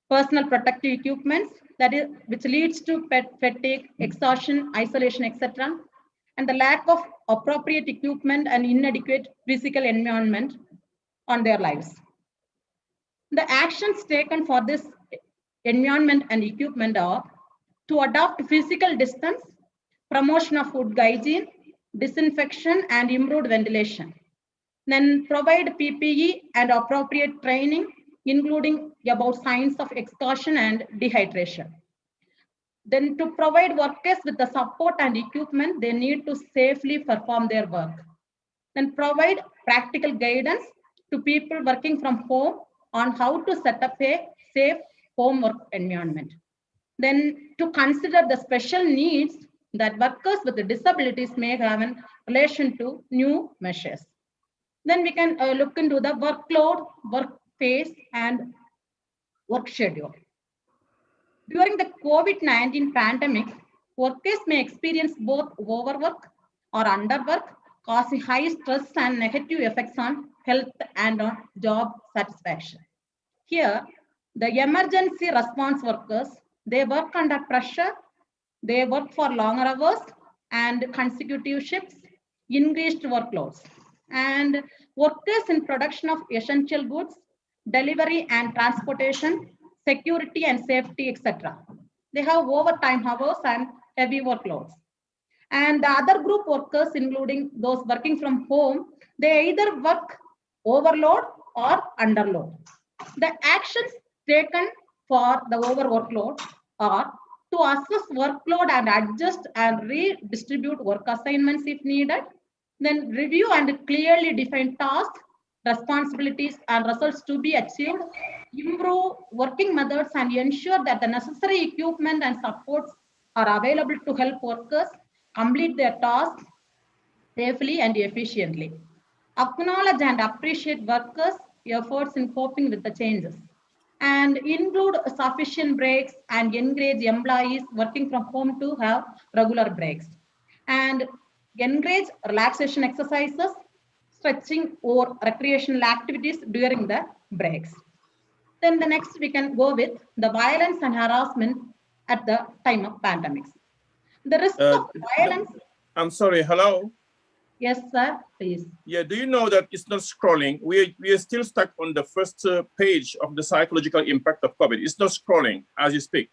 personal protective equipments, that is, which leads to fatigue, exhaustion, isolation, etc., and the lack of appropriate equipment and inadequate physical environment on their lives. The actions taken for this environment and equipment are to adopt physical distance, promotion of food hygiene, disinfection, and improved ventilation. Then provide PPE and appropriate training, including about signs of exhaustion and dehydration. Then to provide workers with the support and equipment they need to safely perform their work. Then provide practical guidance to people working from home on how to set up a safe home work environment. Then to consider the special needs that workers with the disabilities may have in relation to new measures. Then we can look into the workload, work pace, and work schedule. During the COVID-19 pandemic, workers may experience both overwork or underwork, causing high stress and negative effects on health and on job satisfaction. Here, the emergency response workers, they work under pressure, they work for longer hours and consecutive shifts, increased workloads. And workers in production of essential goods, delivery and transportation, security and safety, etc. They have overtime hours and heavy workloads. And the other group workers, including those working from home, they either work overload or underload. The actions taken for the overworkload are to assess workload and adjust and redistribute work assignments if needed, then review and clearly define tasks, responsibilities, and results to be achieved, improve working methods, and ensure that the necessary equipment and supports are available to help workers complete their tasks safely and efficiently. Acknowledge and appreciate workers' efforts in coping with the changes, and include sufficient breaks and encourage employees working from home to have regular breaks, and encourage relaxation exercises, stretching, or recreational activities during the breaks. Then the next we can go with the violence and harassment at the time of pandemics. The risk of violence. I'm sorry, hello? Yes, sir, please. Yeah, do you know that it's not scrolling? We are still stuck on the first page of the psychological impact of COVID. It's not scrolling as you speak.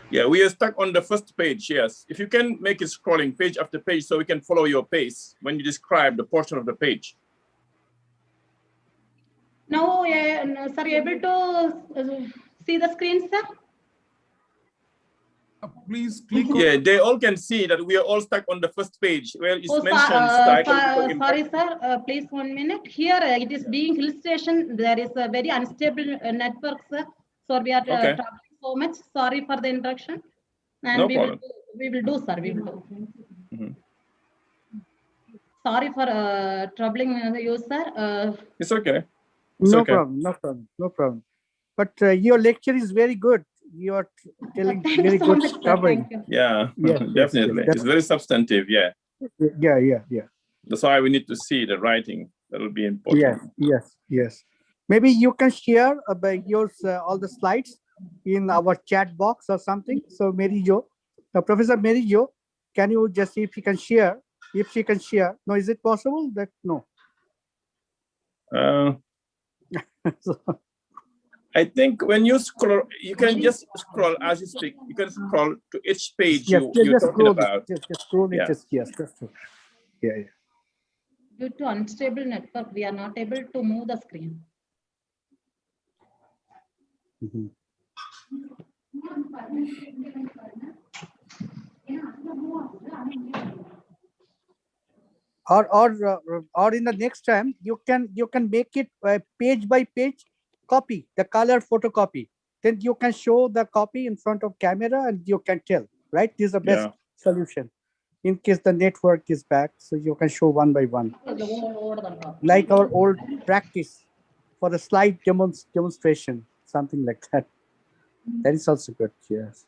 Yeah, we are stuck on the first page, yes. If you can make it scrolling page after page so we can follow your pace when you describe the portion of the page. Now, sir, able to see the screen, sir? Please click on. Yeah, they all can see that we are all stuck on the first page where it's mentioned psychological impact. Sorry, sir. Please 1 minute. Here it is being hill station. There is a very unstable network, sir. So we are traveling so much. Sorry for the interruption. And No we problem. we will do, sir. We will do. Sorry for troubling you, sir. It's okay. No problem. But your lecture is very good. You are telling Thank you very so good much, sir. covering. Thank you. Yeah, Yes, definitely. yes, It's very substantive, yeah. Yeah. That's why we need to see the writing. That will be important. Yes. Maybe you can share about yours all the slides in our chat box or something. So Mary Jo, Professor Mary Jo, can you just see if you can share? If she can share. No, is it possible? That no. I think when you scroll, you can just scroll as you speak. You can scroll to each page you're talking about. Just scroll it. Yes, that's true. Yeah. Due to unstable network, we are not able to move the screen. Or in the next time you can make it page by page copy, the color photocopy. Then you can show the copy in front of camera and you can tell, right? This is the best solution in case the network is back, so you can show one by one, like our old practice for the slide demonstration, something like that. That is also good. Yes.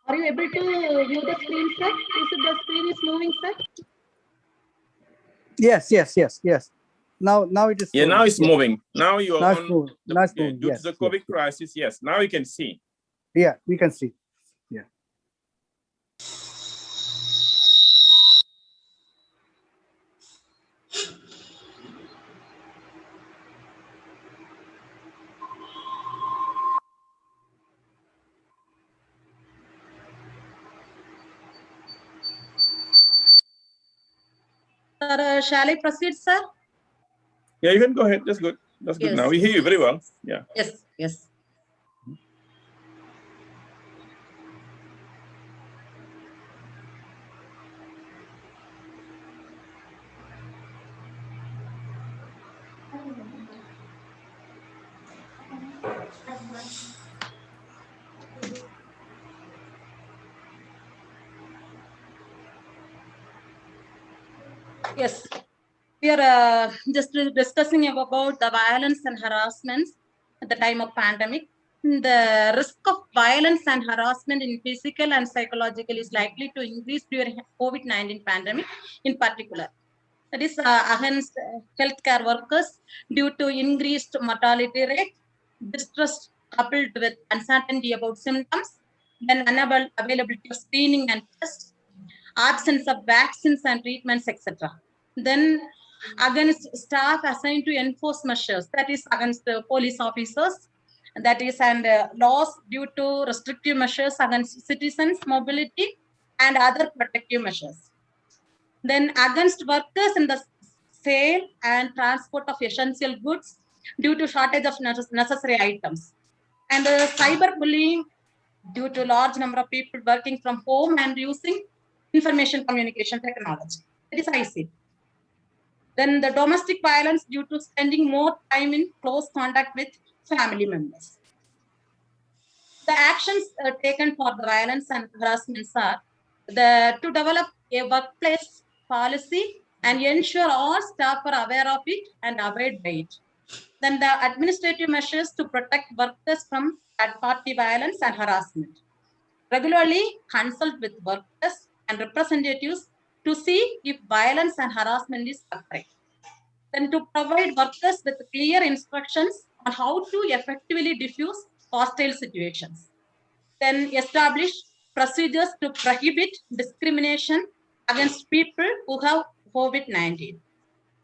Are you able to view the screen, sir? Is it the screen is moving, sir? Yes. Now it is. Yeah, moving. now it's Yes. moving. Now you are Now it's on. moving. Now it's moving. Due Yes. to the COVID crisis, yes. Now you can see. Yeah, we can see. Yeah. Sir, shall I proceed, sir? Yeah, you can go ahead. That's good. That's good. Yes. Now we hear you very well. Yeah. Yes. Yes. We are just discussing about the violence and harassments at the time of pandemic. The risk of violence and harassment in physical and psychological is likely to increase during COVID-19 pandemic in particular. That is against healthcare workers due to increased mortality rate, distrust coupled with uncertainty about symptoms, then unavailability of screening and tests, absence of vaccines and treatments, etc. Then against staff assigned to enforce measures, that is against the police officers, that is, and laws due to restrictive measures against citizens' mobility and other protective measures. Then against workers in the sale and transport of essential goods due to shortage of necessary items. And cyberbullying due to large number of people working from home and using information communication technology. That is IC. Then the domestic violence due to spending more time in close contact with family members. The actions taken for the violence and harassments are to develop a workplace policy and ensure all staff are aware of it and abide by it. Then the administrative measures to protect workers from third-party violence and harassment. Regularly consult with workers and representatives to see if violence and harassment is occurring. Then to provide workers with clear instructions on how to effectively diffuse hostile situations. Then establish procedures to prohibit discrimination against people who have COVID-19.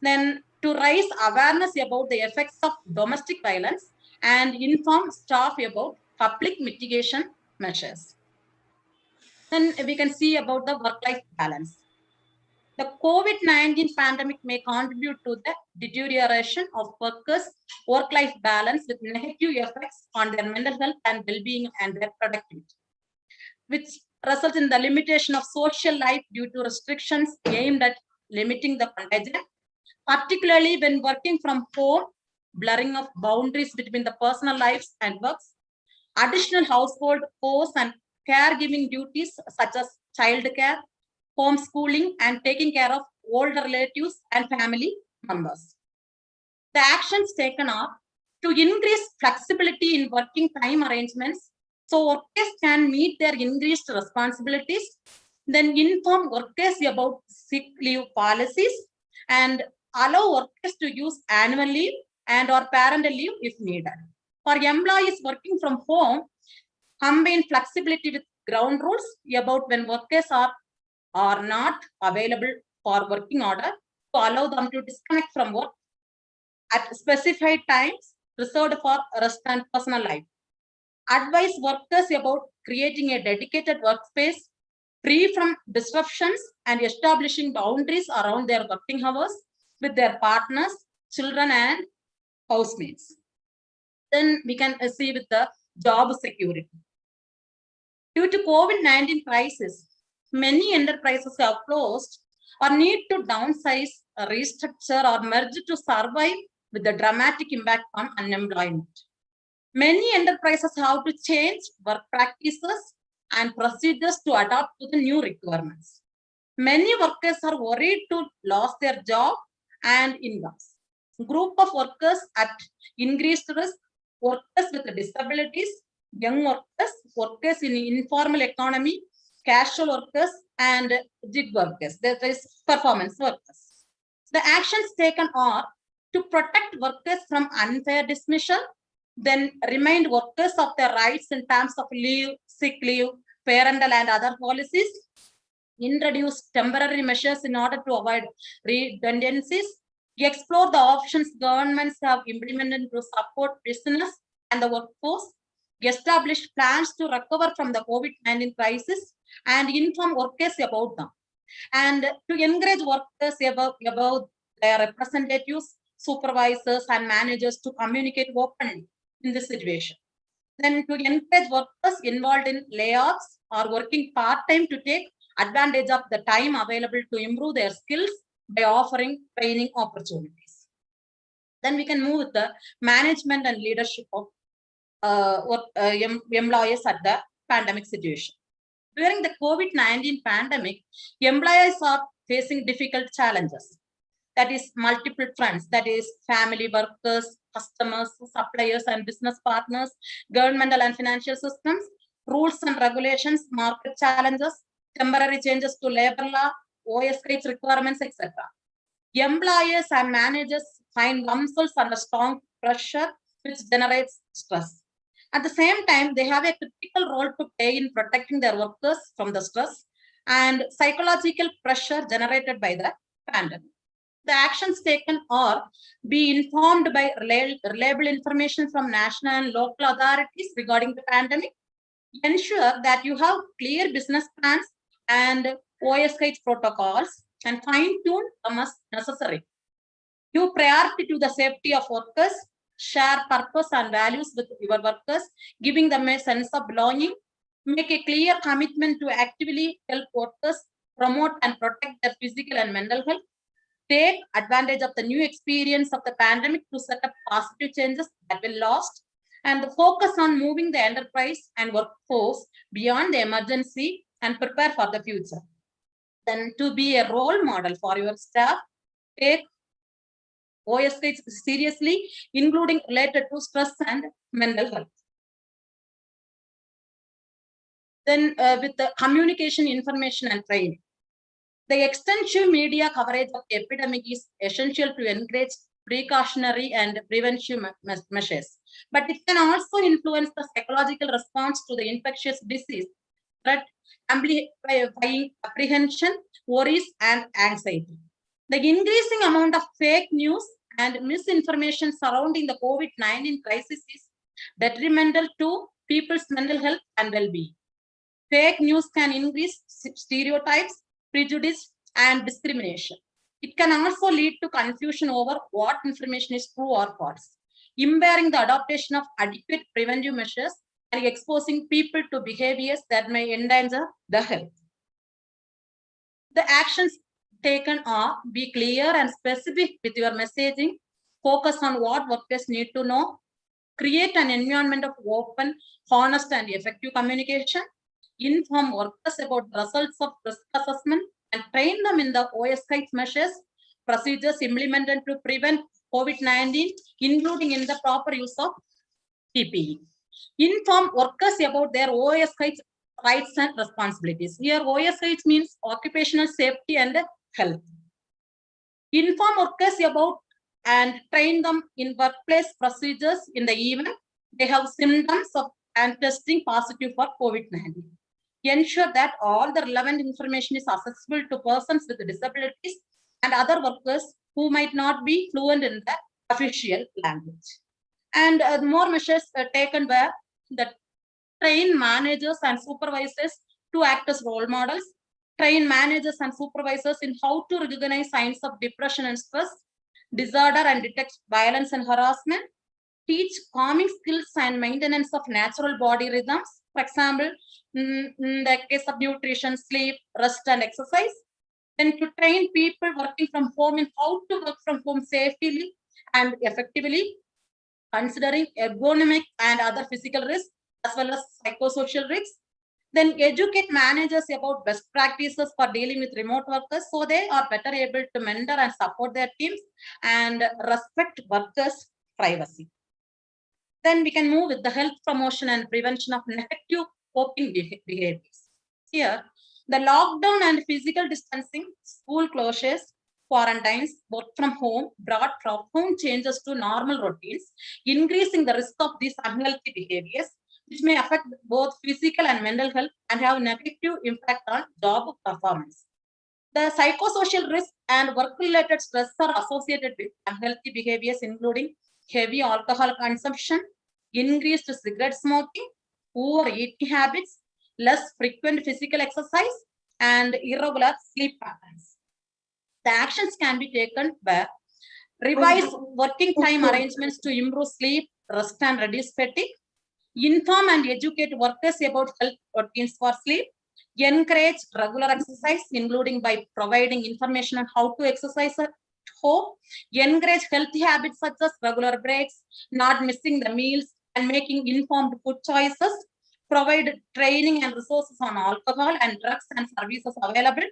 Then to raise awareness about the effects of domestic violence and inform staff about public mitigation measures. Then we can see about the work-life balance. The COVID-19 pandemic may contribute to the deterioration of workers' work-life balance with negative effects on their mental health and well-being and their productivity, which results in the limitation of social life due to restrictions aimed at limiting the contagion, particularly when working from home, blurring of boundaries between the personal lives and works, additional household chores and caregiving duties such as childcare, homeschooling, and taking care of older relatives and family members. The actions taken are to increase flexibility in working time arrangements so workers can meet their increased responsibilities, then inform workers about sick leave policies and allow workers to use annual leave and or parental leave if needed. For employees working from home, combine flexibility with ground rules about when workers are not available for working order to allow them to disconnect from work at specified times reserved for rest and personal life. Advise workers about creating a dedicated workspace free from disruptions and establishing boundaries around their working hours with their partners, children, and housemates. Then we can see with the job security. Due to COVID-19 crisis, many enterprises have closed or need to downsize, restructure, or merge to survive with the dramatic impact on unemployment. Many enterprises have to change work practices and procedures to adapt to the new requirements. Many workers are worried to lose their job and incomes. Group of workers at increased risk: workers with disabilities, young workers, workers in informal economy, casual workers, and gig workers, that is performance workers. The actions taken are to protect workers from unfair dismissal, then remind workers of their rights in terms of leave, sick leave, parental and other policies, introduce temporary measures in order to avoid redundancies, explore the options governments have implemented to support business and the workforce, establish plans to recover from the COVID-19 crisis, and inform workers about them, and to encourage workers about their representatives, supervisors, and managers to communicate openly in this situation. Then to encourage workers involved in layoffs or working part-time to take advantage of the time available to improve their skills by offering training opportunities. Then we can move with the management and leadership of employees at the pandemic situation. During the COVID-19 pandemic, employees are facing difficult challenges. That is multiple fronts, that is family, workers, customers, suppliers and business partners, governmental and financial systems, rules and regulations, market challenges, temporary changes to labor law, OS rights requirements, etc. Employers and managers find themselves under strong pressure, which generates stress. At the same time, they have a critical role to play in protecting their workers from the stress and psychological pressure generated by the pandemic. The actions taken are be informed by reliable information from national and local authorities regarding the pandemic, ensure that you have clear business plans and OSH protocols, and fine-tune them as necessary. Give priority to the safety of workers, share purpose and values with your workers, giving them a sense of belonging, make a clear commitment to actively help workers promote and protect their physical and mental health, take advantage of the new experience of the pandemic to set up positive changes that will last, and focus on moving the enterprise and workforce beyond the emergency and prepare for the future. Then to be a role model for your staff, take OSH seriously, including related to stress and mental health. Then with the communication, information and training. The extensive media coverage of the epidemic is essential to encourage precautionary and preventive measures, but it can also influence the psychological response to the infectious disease, threat, amplifying apprehension, worries, and anxiety. The increasing amount of fake news and misinformation surrounding the COVID-19 crisis is detrimental to people's mental health and well-being. Fake news can increase stereotypes, prejudice, and discrimination. It can also lead to confusion over what information is true or false, impairing the adoption of adequate preventive measures and exposing people to behaviors that may endanger their health. The actions taken are be clear and specific with your messaging, focus on what workers need to know, create an environment of open, honest, and effective communication, inform workers about the results of risk assessment, and train them in the OSH measures, procedures implemented to prevent COVID-19, including in the proper use of PPE. Inform workers about their OSH rights and responsibilities. Here, OSH means occupational safety and health. Inform workers about and train them in workplace procedures in the event they have symptoms of and testing positive for COVID-19. Ensure that all the relevant information is accessible to persons with disabilities and other workers who might not be fluent in the official language. And more measures taken were that train managers and supervisors to act as role models, train managers and supervisors in how to recognize signs of depression and stress, disorder, and detect violence and harassment, teach calming skills and maintenance of natural body rhythms, for example, in the case of nutrition, sleep, rest, and exercise. Then to train people working from home in how to work from home safely and effectively, considering ergonomic and other physical risks, as well as psychosocial risks. Then educate managers about best practices for dealing with remote workers so they are better able to mentor and support their teams and respect workers' privacy. Then we can move with the health promotion and prevention of negative coping behaviors. Here, the lockdown and physical distancing, school closures, quarantines, work from home brought profound changes to normal routines, increasing the risk of these unhealthy behaviors, which may affect both physical and mental health and have negative impact on job performance. The psychosocial risk and work-related stress are associated with unhealthy behaviors, including heavy alcohol consumption, increased cigarette smoking, poor eating habits, less frequent physical exercise, and irregular sleep patterns. The actions can be taken by revise working time arrangements to improve sleep, rest, and reduce fatigue, inform and educate workers about health routines for sleep, encourage regular exercise, including by providing information on how to exercise at home, encourage healthy habits such as regular breaks, not missing the meals, and making informed food choices, provide training and resources on alcohol and drugs and services available,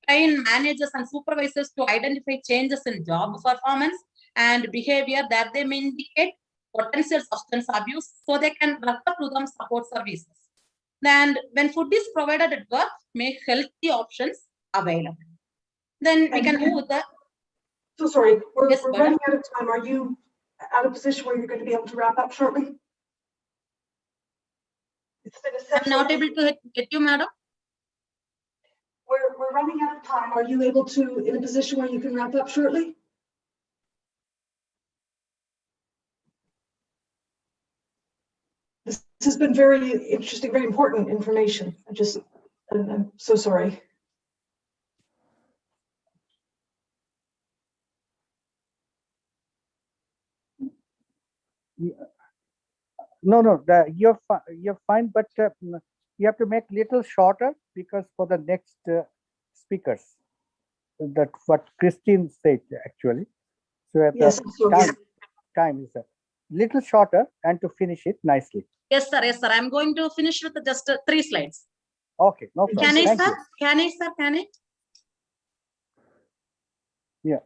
train managers and supervisors to identify changes in job performance and behavior that they may indicate potential substance abuse so they can refer to them support services. And when food is provided at work, make healthy options available. Then we can move with the. So sorry, we're Yes, running out of time. Are you at a position where you're going to be able to wrap up shortly? It's been I'm not able to get you, madam. We're running out of time. Are you able to, in a position where you can wrap up shortly? This has been very interesting, very important information. I'm so sorry. No, you're fine, but you have to make little shorter because for the next speakers, that what Christine said actually. So at Yes, the time is a little shorter and to finish it nicely. Yes, sir. Yes, sir. I'm going to finish with just 3 slides. Okay, no problem. Can I, Thank sir? you. Can I, sir? Can I? Yeah.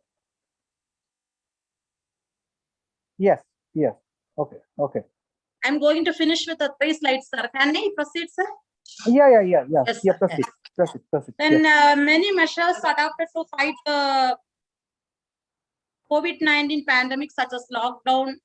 Yes. Okay. I'm going to finish with the 3 slides, sir. Can I proceed, sir? Yeah. Yes, Yeah, sir. proceed. Then Yes. many measures adopted to fight the COVID-19 pandemic, such as lockdown,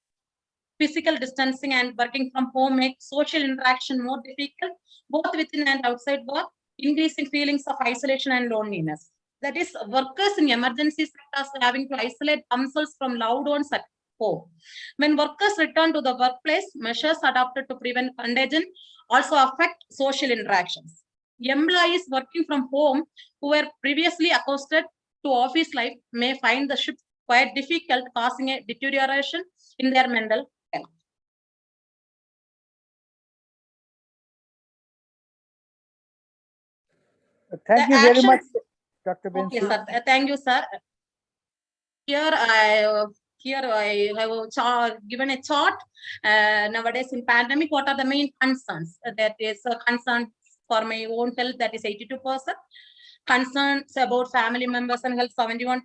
physical distancing, and working from home, make social interaction more difficult, both within and outside work, increasing feelings of isolation and loneliness. That is, workers in emergency sectors having to isolate themselves from loved ones at home. When workers return to the workplace, measures adopted to prevent contagion also affect social interactions. Employees working from home who were previously accosted to office life may find the shift quite difficult, causing a deterioration in their mental health. Thank you very much, Dr. Bensi. Okay, sir. Thank you, sir. Here I have given a chart. Nowadays in pandemic, what are the main concerns? That is a concern for my own health, that is 82%. Concerns about family members and health, 71%.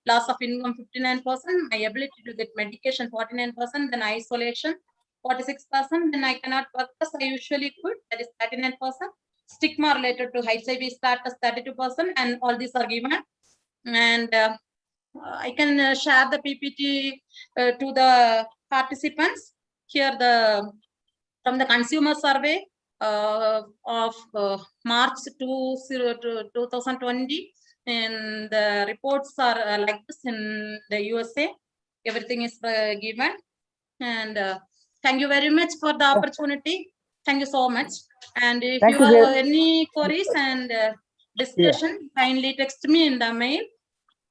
Loss of income, 59%. My ability to get medication, 49%. Then isolation, 46%. Then I cannot work as I usually could, that is 39%. Stigma related to HIV status, 32%. And all these are given. And I can share the PPT to the participants. Here, from the consumer survey of March 2020, and the reports are like this in the USA. Everything is given. And thank you very much for the opportunity. Thank you so much. And if you have any queries and discussion, kindly text me in the mail.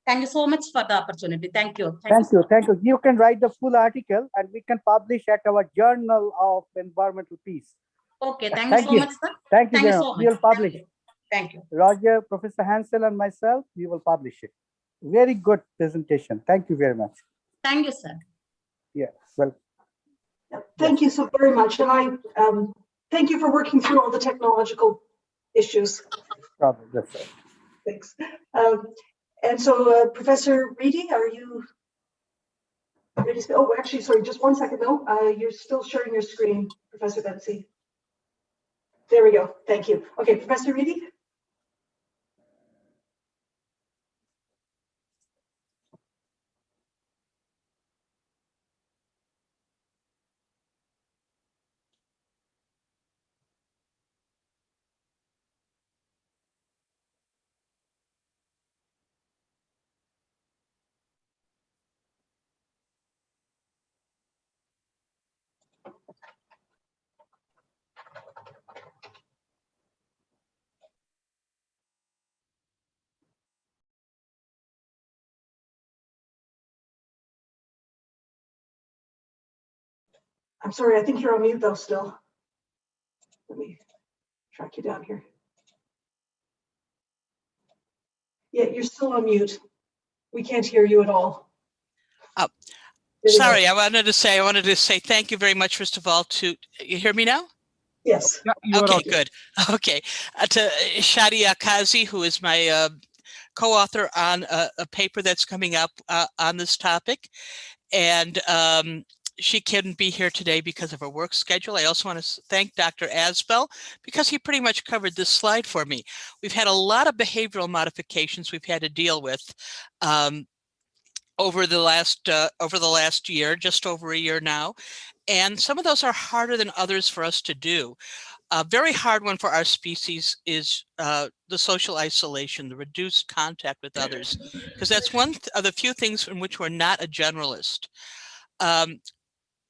Thank you so much for the opportunity. Thank you. Thank you. You can write the full article and we can publish at our Journal of Environmental Peace. Okay, thank you so much, sir. Thank you. So much. We will publish. Thank you. Roger, Professor Hansel and myself, we will publish it. Very good presentation. Thank you very much. Thank you, sir. Yeah, well. Thank you so very much. And I thank you for working through all the technological issues. That's right. Thanks. And so, Professor Reedy, are you ready to, oh, actually, sorry, just one second though. You're still sharing your screen, Professor Bensi. There we go. Thank you. Okay, Professor Reedy. I'm sorry, I think you're on mute though still. Let me track you down here. Yeah, you're still on mute. We can't hear you at all. Oh, There we go. sorry, I wanted to say thank you very much, first of all, to, you hear me now? Yes. Okay, good. Okay. To Shima Azizi, who is my co-author on a paper that's coming up on this topic. And she couldn't be here today because of her work schedule. I also want to thank Dr. Asbell because he pretty much covered this slide for me. We've had a lot of behavioral modifications we've had to deal with over the last year, just over a year now. And some of those are harder than others for us to do. A very hard one for our species is the social isolation, the reduced contact with others, because that's one of the few things in which we're not a generalist.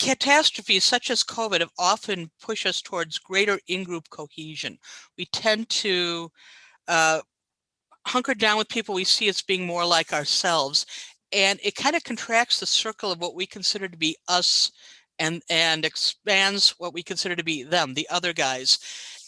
Catastrophes such as COVID have often pushed us towards greater in-group cohesion. We tend to hunker down with people we see as being more like ourselves, and it kind of contracts the circle of what we consider to be us and expands what we consider to be them, the other guys.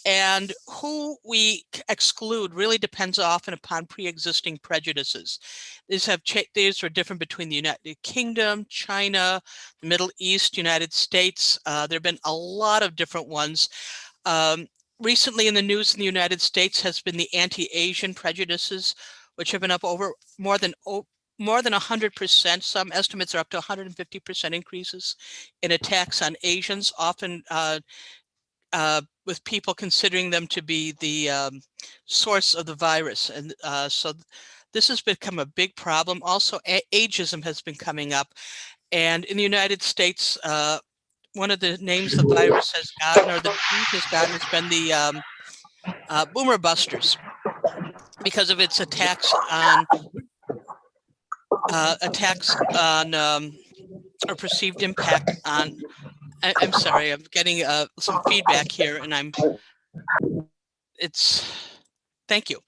And who we exclude really depends often upon pre-existing prejudices. These are different between the United Kingdom, China, the Middle East, United States. There have been a lot of different ones. Recently in the news in the United States has been the anti-Asian prejudices, which have been up over more than 100%. Some estimates are up to 150% increases in attacks on Asians, often with people considering them to be the source of the virus. And so this has become a big problem. Also, ageism has been coming up. And in the United States, one of the names the virus has gotten, or the disease has gotten, has been the boomer busters, because of its attacks on or perceived impact on. I'm sorry, I'm getting some feedback here, and thank you.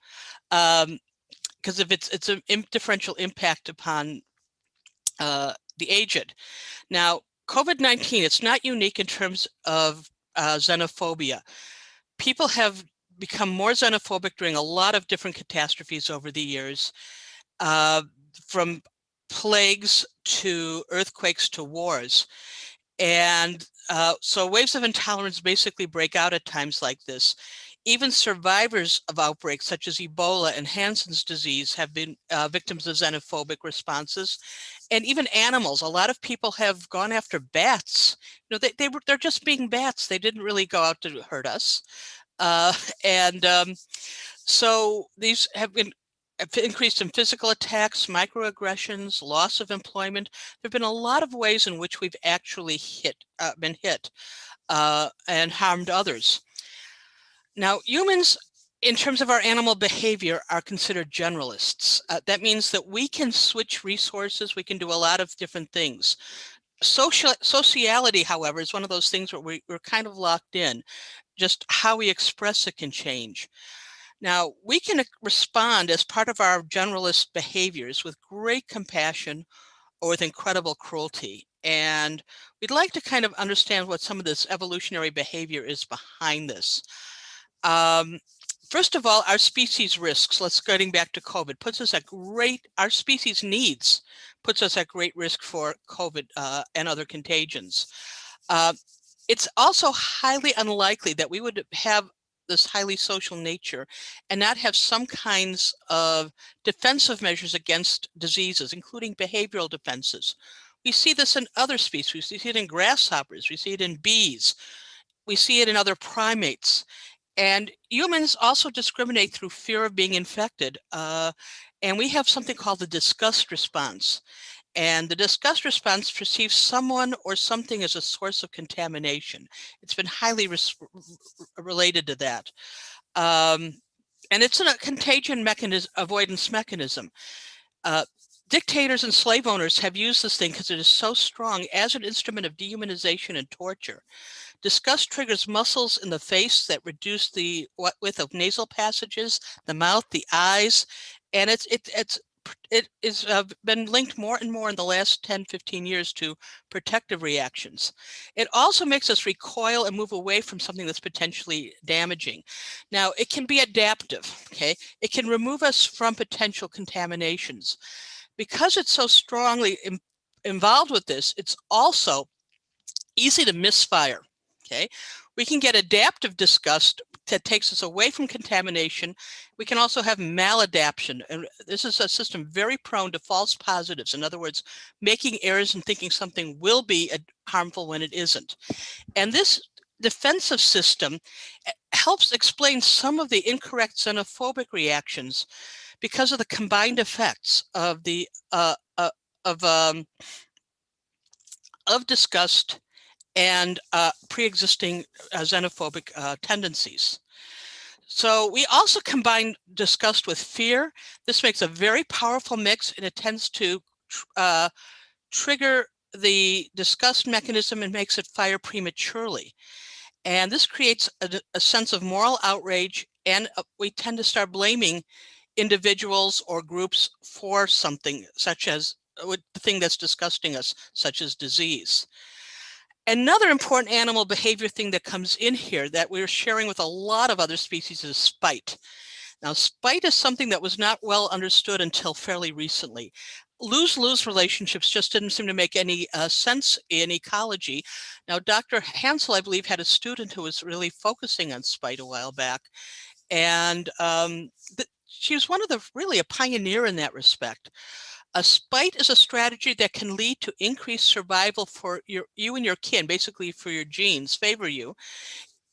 Because of its a differential impact upon the aged. Now, COVID-19, it's not unique in terms of xenophobia. People have become more xenophobic during a lot of different catastrophes over the years, from plagues to earthquakes to wars. And so waves of intolerance basically break out at times like this. Even survivors of outbreaks such as Ebola and Hansen's disease have been victims of xenophobic responses. And even animals, a lot of people have gone after bats. You know, they're just being bats. They didn't really go out to hurt us. So these have increased in physical attacks, microaggressions, loss of employment. There have been a lot of ways in which we've actually been hit and harmed others. Now, humans, in terms of our animal behavior, are considered generalists. That means that we can switch resources. We can do a lot of different things. Sociality, however, is one of those things where we're kind of locked in. Just how we express it can change. Now, we can respond as part of our generalist behaviors with great compassion or with incredible cruelty. And we'd like to kind of understand what some of this evolutionary behavior is behind this. First of all, our species risks, getting back to COVID, puts us at our species needs puts us at great risk for COVID and other contagions. it's also highly unlikely that we would have this highly social nature and not have some kinds of defensive measures against diseases, including behavioral defenses. We see this in other species. We see it in grasshoppers. We see it in bees. We see it in other primates. And humans also discriminate through fear of being infected. And we have something called the disgust response. And the disgust response perceives someone or something as a source of contamination. It's been highly related to that. And it's a contagion mechanism, avoidance mechanism. Dictators and slave owners have used this thing because it is so strong as an instrument of dehumanization and torture. Disgust triggers muscles in the face that reduce the width of nasal passages, the mouth, the eyes, and it is been linked more and more in the last 10, 15 years to protective reactions. It also makes us recoil and move away from something that's potentially damaging. Now, it can be adaptive, okay? It can remove us from potential contaminations. Because it's so strongly involved with this, it's also easy to misfire, okay? We can get adaptive disgust that takes us away from contamination. We can also have maladaption, and this is a system very prone to false positives. In other words, making errors and thinking something will be harmful when it isn't. And this defensive system helps explain some of the incorrect xenophobic reactions because of the combined effects of the of disgust and pre-existing xenophobic tendencies. So we also combine disgust with fear. This makes a very powerful mix, and it tends to trigger the disgust mechanism and makes it fire prematurely. And this creates a sense of moral outrage, and we tend to start blaming individuals or groups for something, such as the thing that's disgusting us, such as disease. Another important animal behavior thing that comes in here that we're sharing with a lot of other species is spite. Now, spite is something that was not well understood until fairly recently. Lose-lose relationships just didn't seem to make any sense in ecology. Now, Dr. Hansel, I believe, had a student who was really focusing on spite a while back. And she was really a pioneer in that respect. A spite is a strategy that can lead to increased survival for you and your kin, basically for your genes, favor you,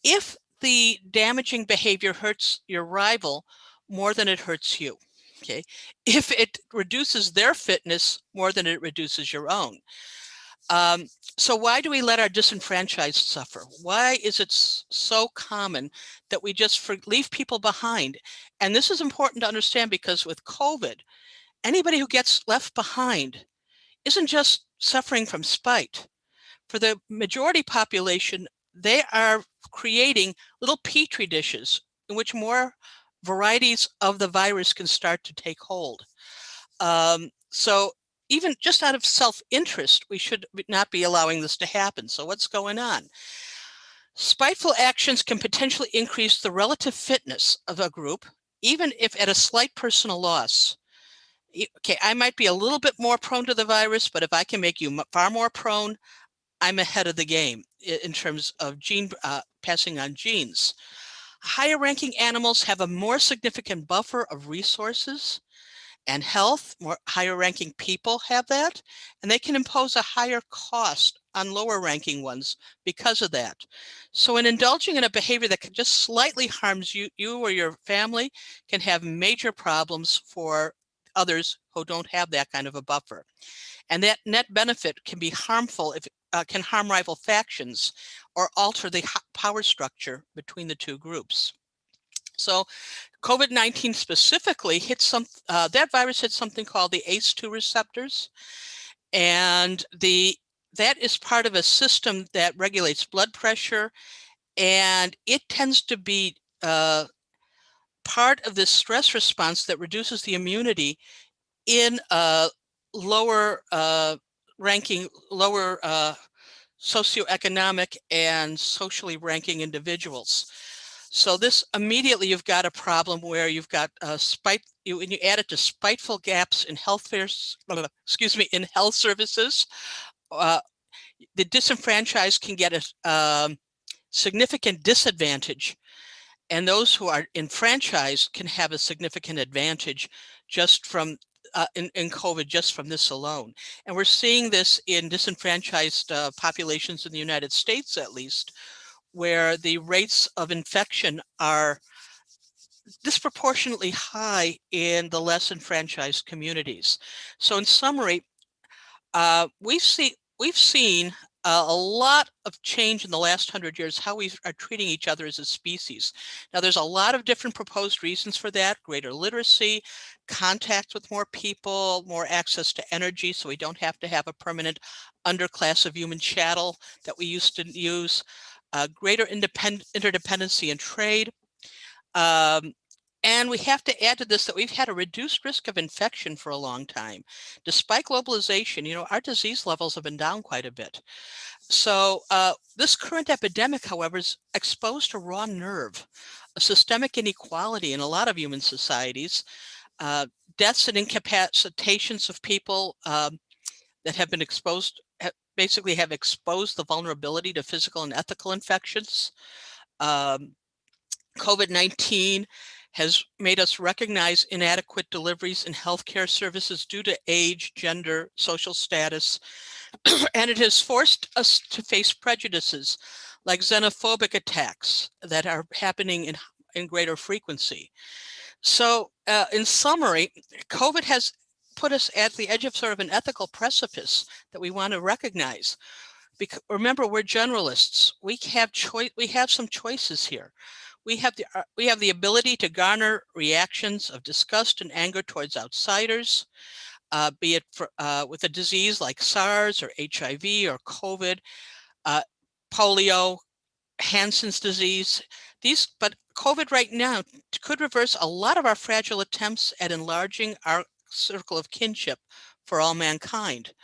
if the damaging behavior hurts your rival more than it hurts you, okay? If it reduces their fitness more than it reduces your own. So why do we let our disenfranchised suffer? Why is it so common that we just leave people behind? And this is important to understand because with COVID, anybody who gets left behind isn't just suffering from spite. For the majority population, they are creating little petri dishes in which more varieties of the virus can start to take hold. So even just out of self-interest, we should not be allowing this to happen. So what's going on? Spiteful actions can potentially increase the relative fitness of a group, even if at a slight personal loss. Okay, I might be a little bit more prone to the virus, but if I can make you far more prone, I'm ahead of the game in terms of passing on genes. Higher ranking animals have a more significant buffer of resources and health. More higher ranking people have that, and they can impose a higher cost on lower ranking ones because of that. So in indulging in a behavior that just slightly harms you or your family can have major problems for others who don't have that kind of a buffer. And that net benefit can be harmful if it can harm rival factions or alter the power structure between the two groups. So COVID-19 specifically hit that virus hit something called the ACE2 receptors. And that is part of a system that regulates blood pressure. And it tends to be part of this stress response that reduces the immunity in lower ranking, lower socioeconomic and socially ranking individuals. So this immediately you've got a problem where you've got when you add it to spiteful gaps in in health services, the disenfranchised can get a significant disadvantage, and those who are enfranchised can have a significant advantage just from in COVID, just from this alone. And we're seeing this in disenfranchised populations in the United States, at least, where the rates of infection are disproportionately high in the less enfranchised communities. So in summary, we've seen a lot of change in the last 100 years, how we are treating each other as a species. Now, there's a lot of different proposed reasons for that: greater literacy, contact with more people, more access to energy, so we don't have to have a permanent underclass of human chattel that we used to use, greater interdependency in trade. And we have to add to this that we've had a reduced risk of infection for a long time. Despite globalization, you know, our disease levels have been down quite a bit. So this current epidemic, however, is exposed to raw nerve, a systemic inequality in a lot of human societies, deaths and incapacitations of people that have been exposed, basically have exposed the vulnerability to physical and ethical infections. COVID-19 has made us recognize inadequate deliveries in healthcare services due to age, gender, social status, and it has forced us to face prejudices like xenophobic attacks that are happening in greater frequency. So in summary, COVID has put us at the edge of sort of an ethical precipice that we want to recognize. Because remember, we're generalists. We have some choices here. We have the ability to garner reactions of disgust and anger towards outsiders, be it with a disease like SARS or HIV or COVID, polio, Hansen's disease. But COVID right now could reverse a lot of our fragile attempts at enlarging our circle of kinship for all mankind.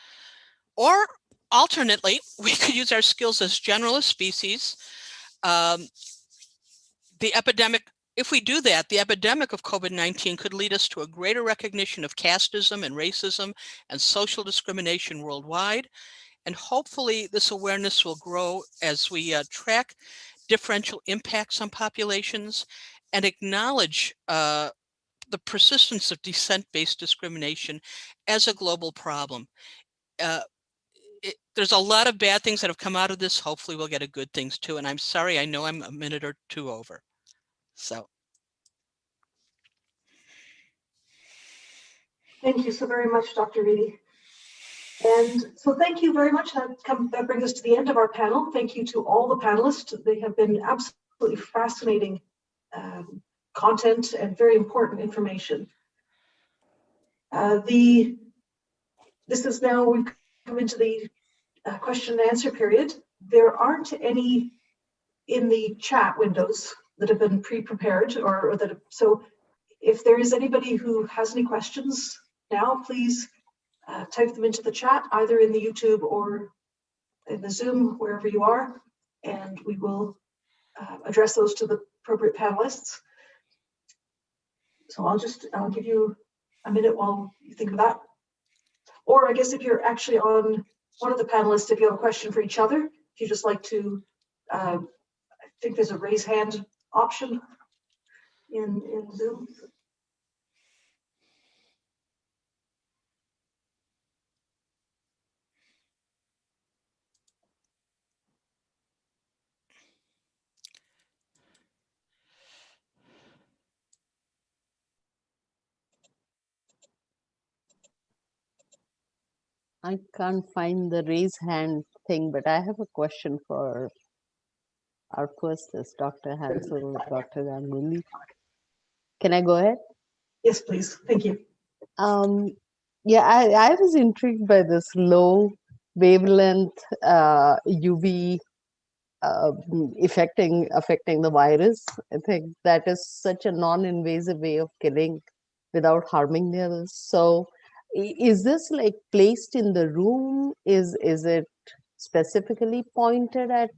Or alternately, we could use our skills as generalist species. The epidemic, if we do that, the epidemic of COVID-19 could lead us to a greater recognition of casteism and racism and social discrimination worldwide. And hopefully this awareness will grow as we track differential impacts on populations and acknowledge the persistence of descent-based discrimination as a global problem. There's a lot of bad things that have come out of this. Hopefully we'll get a good things too. And I'm sorry, I know I'm a minute or two over. So. Thank you so very much, Dr. Reedy. And so thank you very much. That brings us to the end of our panel. Thank you to all the panelists. They have been absolutely fascinating content and very important information. This is now, we've come into the question and answer period. There aren't any in the chat windows that have been pre-prepared or that have, so if there is anybody who has any questions now, please type them into the chat, either in the YouTube or in the Zoom, wherever you are, and we will address those to the appropriate panelists. So I'll give you a minute while you think of that. Or I guess if you're actually on one of the panelists, if you have a question for each other, if you just like to, I think there's a raise hand option in Zoom. I can't find the raise hand thing, but I have a question for our first is Dr. Hansel, Dr. Gangoli. Can I go ahead? Yes, please. Thank you. Yeah, I was intrigued by this low wavelength UV affecting the virus. I think that is such a non-invasive way of killing without harming the others. So is this like placed in the room? Is it specifically pointed at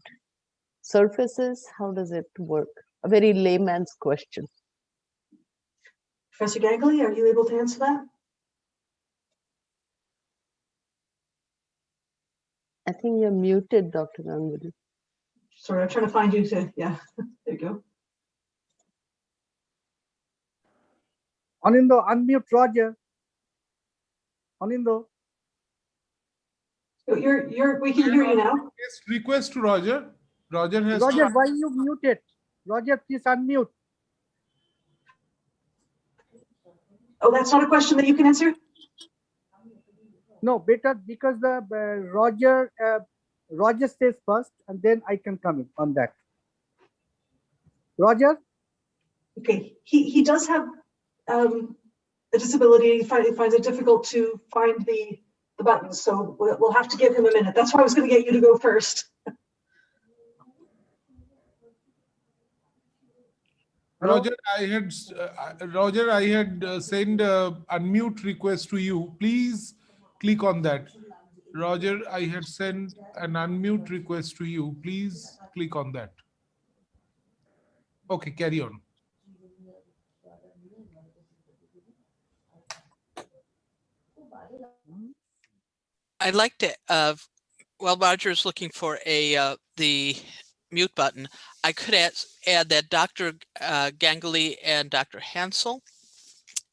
surfaces? How does it work? A very layman's question. Professor Gangoli, are you able to answer that? I think you're muted, Dr. Gangoli. Sorry, I'm trying to find you to, yeah, there you go. Anindo, unmute Roger. Anindo. So we can hear you now. Yes, request to Roger. Roger has Roger, why you muted? Roger, please unmute. Oh, that's not a question that you can answer? No, better because the Roger says first, and then I can come in on that. Roger? Okay, he does have a disability. He finds it difficult to find the buttons, so we'll have to give him a minute. That's why I was going to get you to go first. Roger, I had sent unmute request to you. Please click on that. Roger, I had sent an unmute request to you. Please click on that. Okay, carry on. I'd like to, while Roger's looking for the mute button, I could add that Dr. Gangoli and Dr. Hansel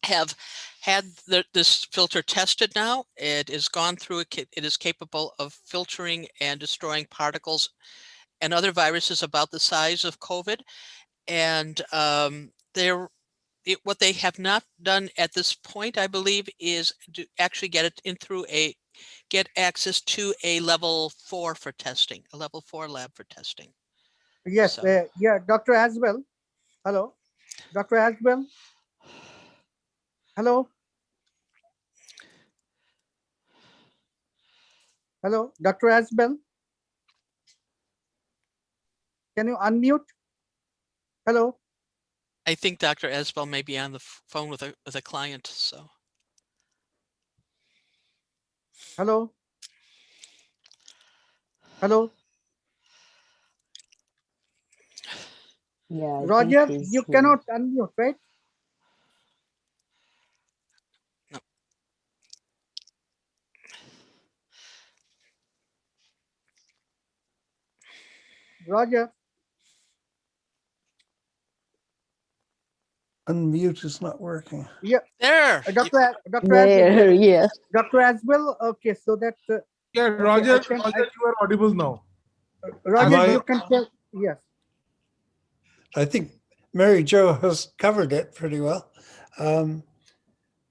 have had this filter tested now. It has gone through, it is capable of filtering and destroying particles and other viruses about the size of COVID. And what they have not done at this point, I believe, is to actually get it in through get access to a level 4 for testing, a level 4 lab for testing. Yes, So. yeah, Dr. Aswell. Hello, Dr. Aswell. Hello. Hello, Dr. Aswell. Can you unmute? Hello. I think Dr. Asbel may be on the phone with a client, so. Hello. Hello. Yeah, Roger, you cannot unmute, right? No. Roger. Unmute is not working. Yeah. There. Dr. There, yeah. Dr. Aswell, okay, so that. Yeah, Roger, Roger, you are audible now. Roger, you can tell, yes. I think Mary Jo has covered it pretty well.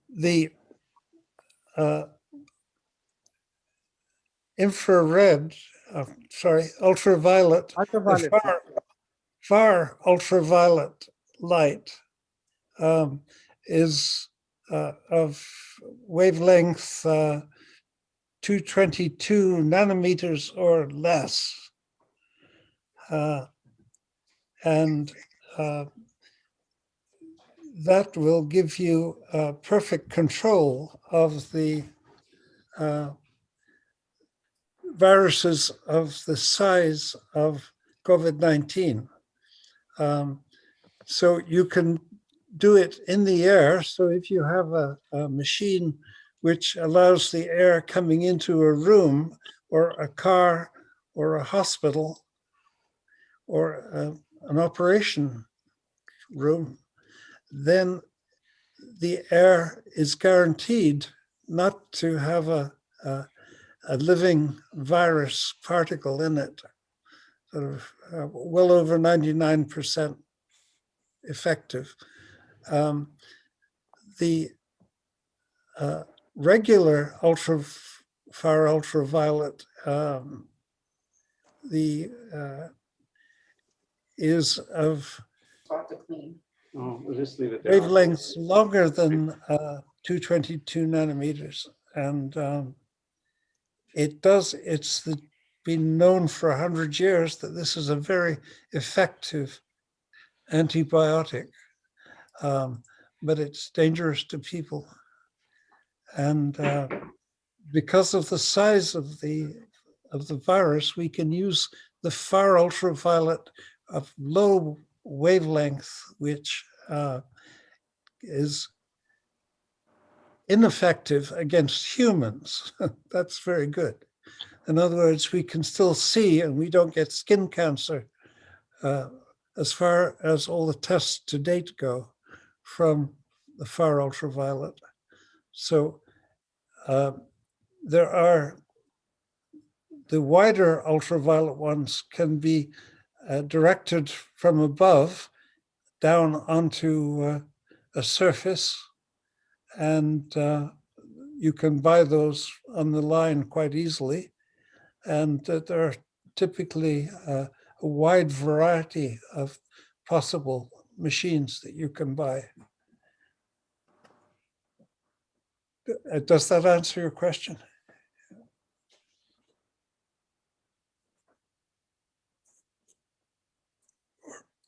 The infrared, ultraviolet, the far ultraviolet light is of wavelength 222 nanometers or less. And that will give you perfect control of the viruses of the size of COVID-19. So you can do it in the air. So if you have a machine which allows the air coming into a room or a car or a hospital or an operation room, then the air is guaranteed not to have a living virus particle in it, sort of well over 99% effective. The regular far ultraviolet is of wavelengths longer than 222 nanometers, and it's been known for 100 years that this is a very effective antibiotic, but it's dangerous to people. And because of the size of the virus, we can use the far ultraviolet of low wavelength, which is ineffective against humans. That's very good. In other words, we can still see and we don't get skin cancer as far as all the tests to date go from the far ultraviolet. So there are the wider ultraviolet ones can be directed from above down onto a surface, and you can buy those on the line quite easily. And there are typically a wide variety of possible machines that you can buy. Does that answer your question?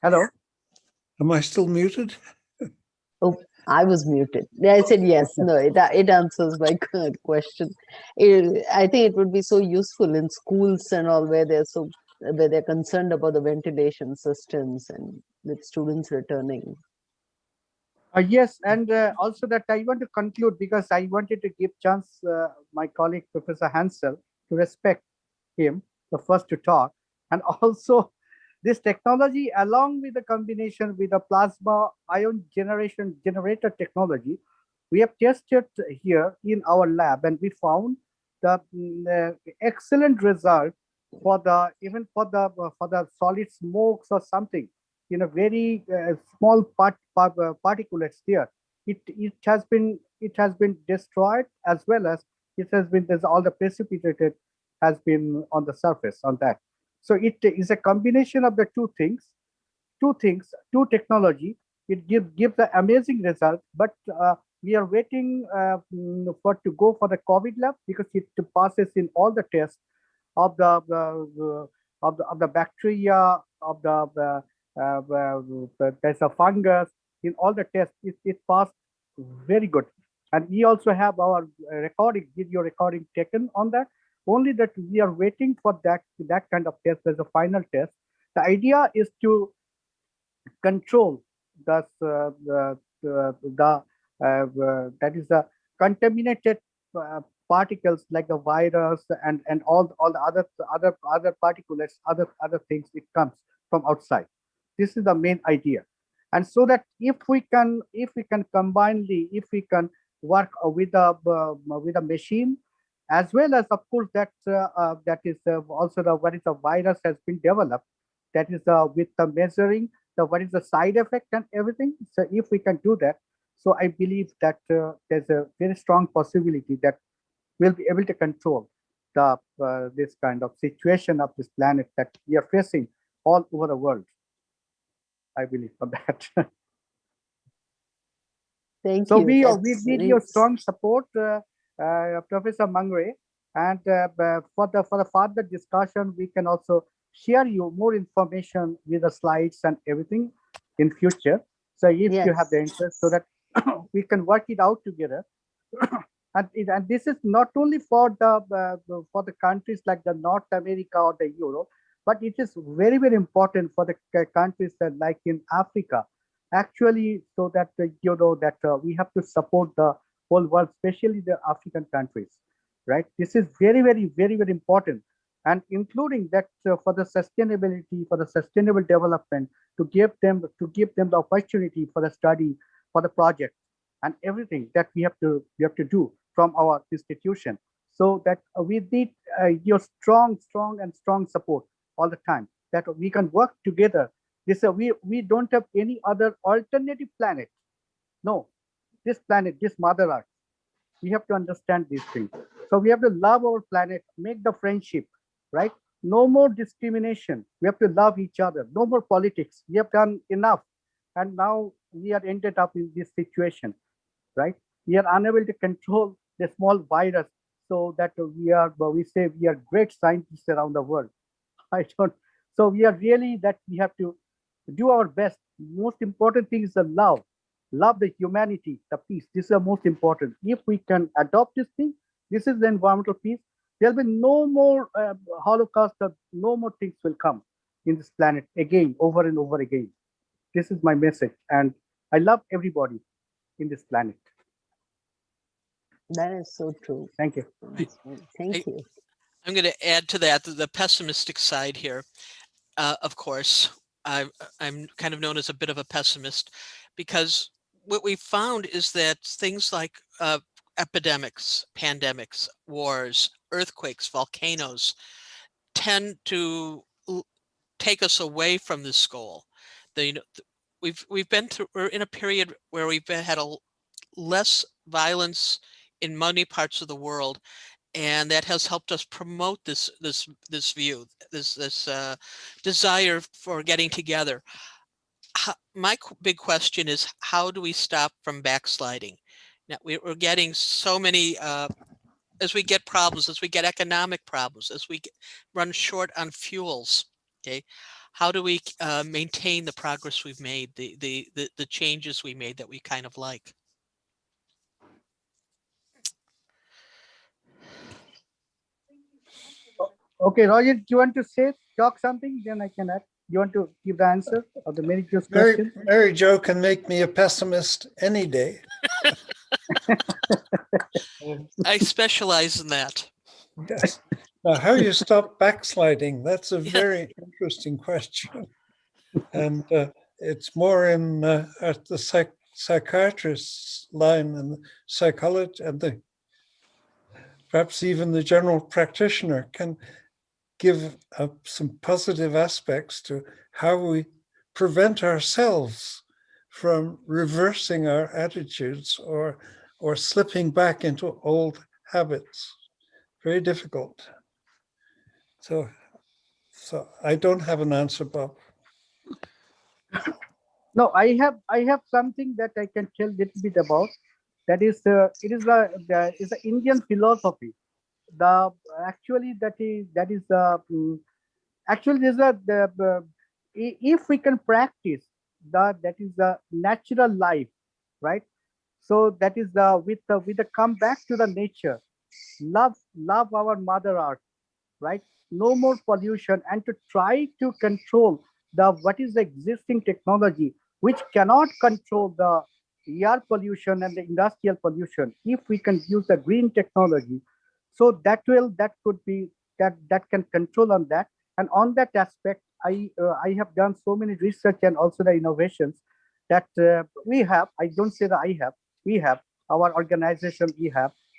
Hello. Am I still muted? Oh, I was muted. I said yes. No, it answers my question. I think it would be so useful in schools and all where they're concerned about the ventilation systems and with students returning. Yes, and also that I want to conclude because I wanted to give chance my colleague Professor Hansel to respect him, the first to talk, and also this technology along with the combination with the plasma ion generator technology, we have tested here in our lab, and we found the excellent result for the even for the solid smokes or something. In a very small particulates there, it has been destroyed, as well as there's all the precipitated has been on the surface on that. So it is a combination of the two technology. It gives the amazing result, but we are waiting to go for the COVID lab because it passes in all the tests of the bacteria, of there's a fungus. In all the tests, it passed very good. And we also have our video recording taken on that. Only that we are waiting for that kind of test as a final test. The idea is to control that is the contaminated particles like the virus and all the other particulates, other things. It comes from outside. This is the main idea, and so that if we can work with a machine, as well as of course that is also what is the virus has been developed, that is with the measuring what is the side effect and everything. So if we can do that, so I believe that there's a very strong possibility that we'll be able to control the this kind of situation of this planet that we are facing all over the world. I believe for that. Thank so you. So we need your strong support, Professor Mangre, and for the further discussion, we can also share you more information with the slides and everything in future. So if you have the interest, so that we can work it out together. And this is not only for the countries like the North America or the Europe, but it is very, very important for the countries that like in Africa, actually, so that we have to support the whole world, especially the African countries, right? This is very, very, very, very important, and including that for the sustainability, for the sustainable development, to give them the opportunity for the study, for the project, and everything that we have to do from our institution. So that we need your strong support all the time, that we can work together. This we don't have any other alternative planet. No, this planet, this Mother Earth, we have to understand these things. So we have to love our planet, make the friendship, right? No more discrimination. We have to love each other. No more politics. We have done enough, and now we are ended up in this situation, right? We are unable to control the small virus, so that we say we are great scientists around the world. So we are really that we have to do our best. Most important thing is the love the humanity, the peace. This is the most important. If we can adopt this thing, this is the environmental peace. There'll be no more Holocaust. No more things will come in this planet again, over and over again. This is my message, and I love everybody in this planet. That is so true. Thank you. Thank you. I'm going to add to that the pessimistic side here. Of course, I'm kind of known as a bit of a pessimist, because what we found is that things like epidemics, pandemics, wars, earthquakes, volcanoes tend to take us away from this goal. We've been through, we're in a period where we've had less violence in many parts of the world, and that has helped us promote this view, this desire for getting together. My big question is, how do we stop from backsliding? Now, we're getting so many, as we get problems, as we get economic problems, as we run short on fuels, okay, how do we maintain the progress we've made, the changes we made that we kind of like? Okay, Roger, do you want to talk something? Then I can add. You want to give the answer of the Mary Jo's question? Mary Jo can make me a pessimist any day. I specialize in that. Yes. Now, how you stop backsliding? That's a very interesting question. And it's more in at the psychiatrist's line and psychology, and perhaps even the general practitioner can give some positive aspects to how we prevent ourselves from reversing our attitudes or slipping back into old habits. Very difficult. So I don't have an answer, Bob. No, I have something that I can tell a little bit about. That is, it is the Indian philosophy. Actually if we can practice that is the natural life, right? So that is with the come back to the nature, love our mother earth, right? No more pollution, and to try to control what is the existing technology which cannot control the air pollution and the industrial pollution. If we can use the green technology, so that can control on that. And on that aspect, I have done so many research and also the innovations that we have. I don't say that we have our organization,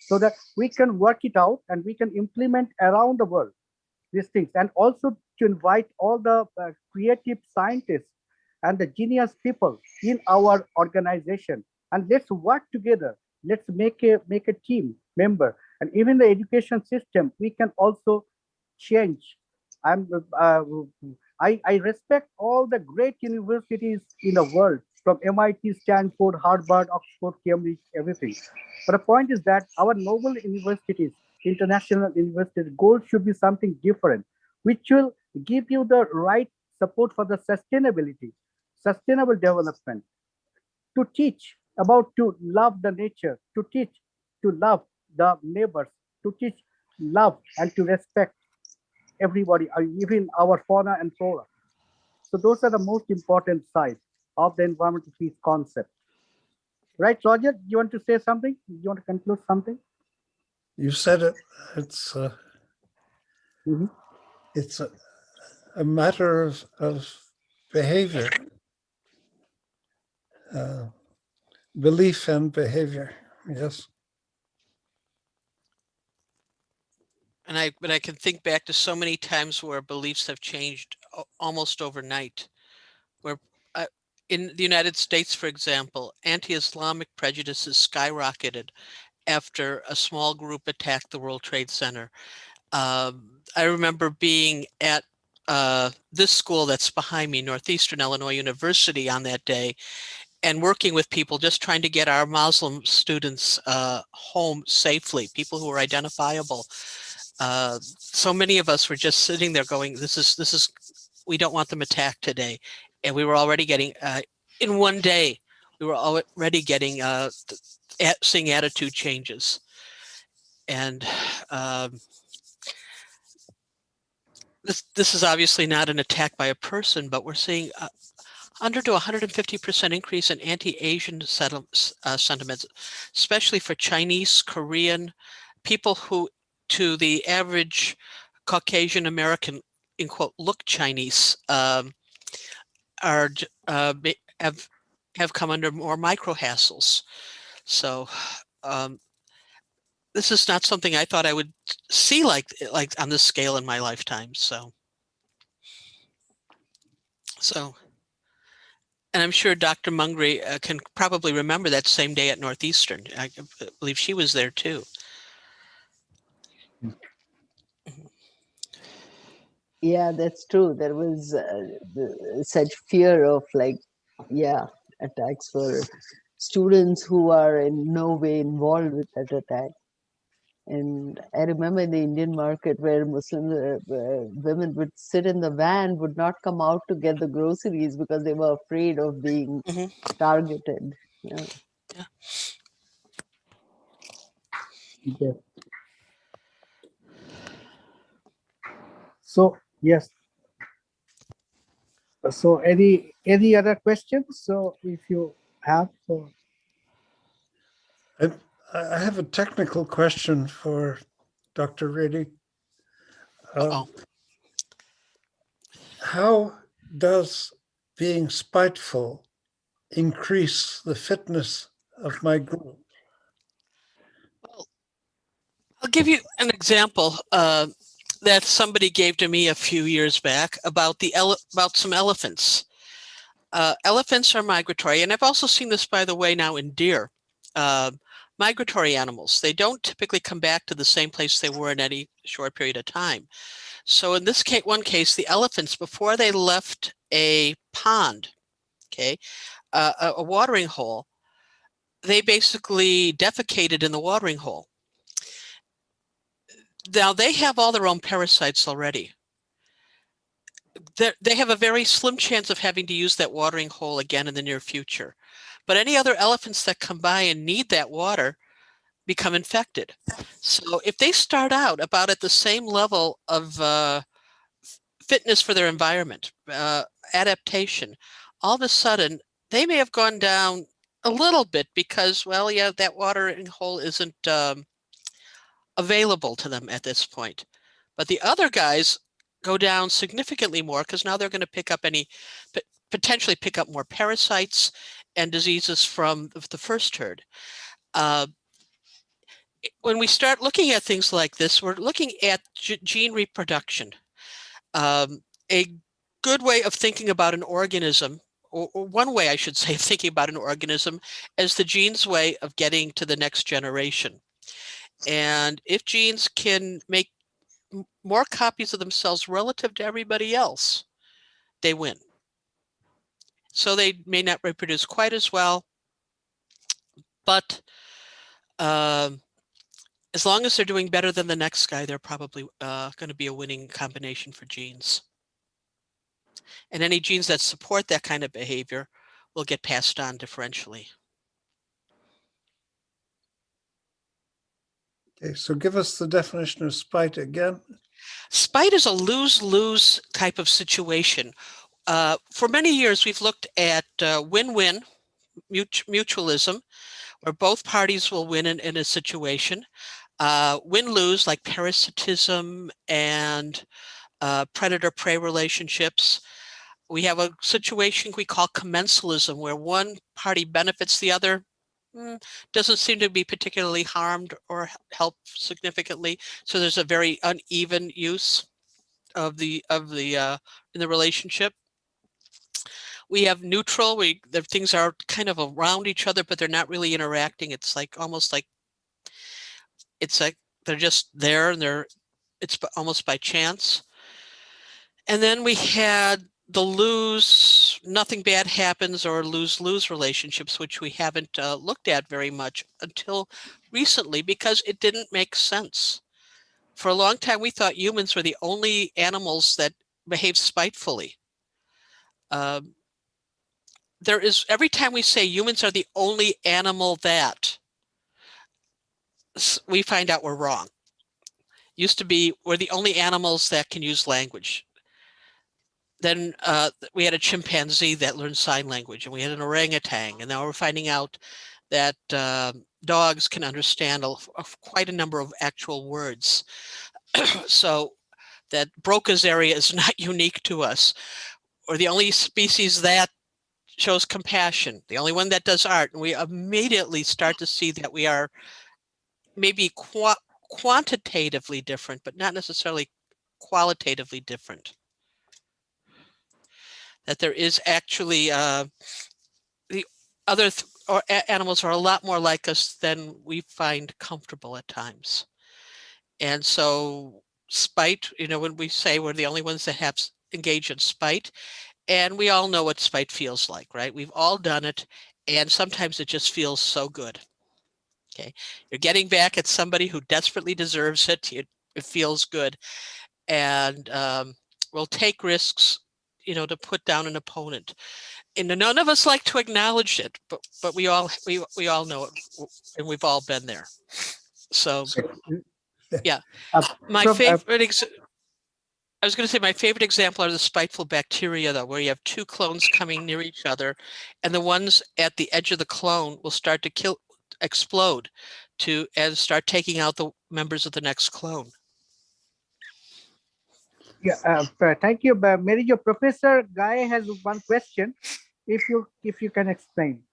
so that we can work it out and we can implement around the world these things, and also to invite all the creative scientists and the genius people in our organization, and let's work together. Let's make a team member, and even the education system we can also change. I respect all the great universities in the world, from MIT, Stanford, Harvard, Oxford, Cambridge, everything. But the point is that our noble universities, international universities, goal should be something different, which will give you the right support for the sustainable development, to teach about to love the nature, to teach to love the neighbors, to teach love and to respect everybody, even our fauna and flora. So those are the most important sides of the environmental peace concept. Right, Roger? You want to say something? You want to conclude something? You said it. It's it's a matter of behavior, belief and behavior. Yes. And but I can think back to so many times where beliefs have changed almost overnight, where in the United States, for example, anti-Islamic prejudices skyrocketed after a small group attacked the World Trade Center. I remember being at this school that's behind me, Northeastern Illinois University, on that day, and working with people, just trying to get our Muslim students home safely, people who were identifiable. So many of us were just sitting there going, this is, we don't want them attacked today. And we were already getting, in one day, we were already getting, seeing attitude changes. And this is obviously not an attack by a person, but we're seeing 100 to 150% increase in anti-Asian sentiments, especially for Chinese, Korean, people who to the average Caucasian American, in quote, look Chinese, are have come under more micro hassles. So this is not something I thought I would see like on this scale in my lifetime. So, and I'm sure Dr. Mungry can probably remember that same day at Northeastern. I believe she was there too. Yeah, that's true. There was such fear of attacks for students who are in no way involved with that attack. And I remember in the Indian market where Muslim women would sit in the van, would not come out to get the groceries because they were afraid of being targeted. Yeah. Yeah. So yes. So any other questions? So if you have, so I have a technical question for Dr. Reddy. How does being spiteful increase the fitness of my group? Well, I'll give you an example that somebody gave to me a few years back about about some elephants. Elephants are migratory, and I've also seen this, by the way, now in deer. Migratory animals, they don't typically come back to the same place they were in any short period of time. So in this one case, the elephants, before they left a pond, a watering hole, they basically defecated in the watering hole. Now they have all their own parasites already. They have a very slim chance of having to use that watering hole again in the near future. But any other elephants that come by and need that water become infected. So if they start out about at the same level of fitness for their environment, adaptation, all of a sudden they may have gone down a little bit because, well, yeah, that watering hole isn't available to them at this point. But the other guys go down significantly more because now they're going to potentially pick up more parasites and diseases from the first herd. When we start looking at things like this, we're looking at gene reproduction. A good way of thinking about an organism, or one way I should say of thinking about an organism, is the gene's way of getting to the next generation. And if genes can make more copies of themselves relative to everybody else, they win. So they may not reproduce quite as well, but as long as they're doing better than the next guy, they're probably going to be a winning combination for genes. And any genes that support that kind of behavior will get passed on differentially. Okay, so give us the definition of spite again. Spite is a lose-lose type of situation. For many years, we've looked at win-win mutualism, where both parties will win in a situation. Win-lose, like parasitism and predator-prey relationships. We have a situation we call commensalism, where one party benefits the other, doesn't seem to be particularly harmed or helped significantly. So there's a very uneven use of the in the relationship. We have neutral, the things are kind of around each other, but they're not really interacting. It's like almost like they're just there, and it's almost by chance. And then we had the lose, nothing bad happens, or lose-lose relationships, which we haven't looked at very much until recently because it didn't make sense. For a long time, we thought humans were the only animals that behave spitefully. Every time we say humans are the only animal that, we find out we're wrong. Used to be, we're the only animals that can use language. Then we had a chimpanzee that learned sign language, and we had an orangutan, and now we're finding out that dogs can understand quite a number of actual words. So that Broca's area is not unique to us. We're the only species that shows compassion, the only one that does art. And we immediately start to see that we are maybe quantitatively different, but not necessarily qualitatively different. That there is actually the other animals are a lot more like us than we find comfortable at times. And so spite, when we say we're the only ones that have engaged in spite, and we all know what spite feels like, right? We've all done it, and sometimes it just feels so good. Okay, you're getting back at somebody who desperately deserves it. It feels good, and we'll take risks, to put down an opponent. And none of us like to acknowledge it, but we all know it, and we've all been there. So, yeah, my favorite. I was going to say my favorite example are the spiteful bacteria, though, where you have two clones coming near each other, and the ones at the edge of the clone will start to explode, and start taking out the members of the next clone. Yeah, thank you, Mary. Your Professor Guy has one question. If you can explain.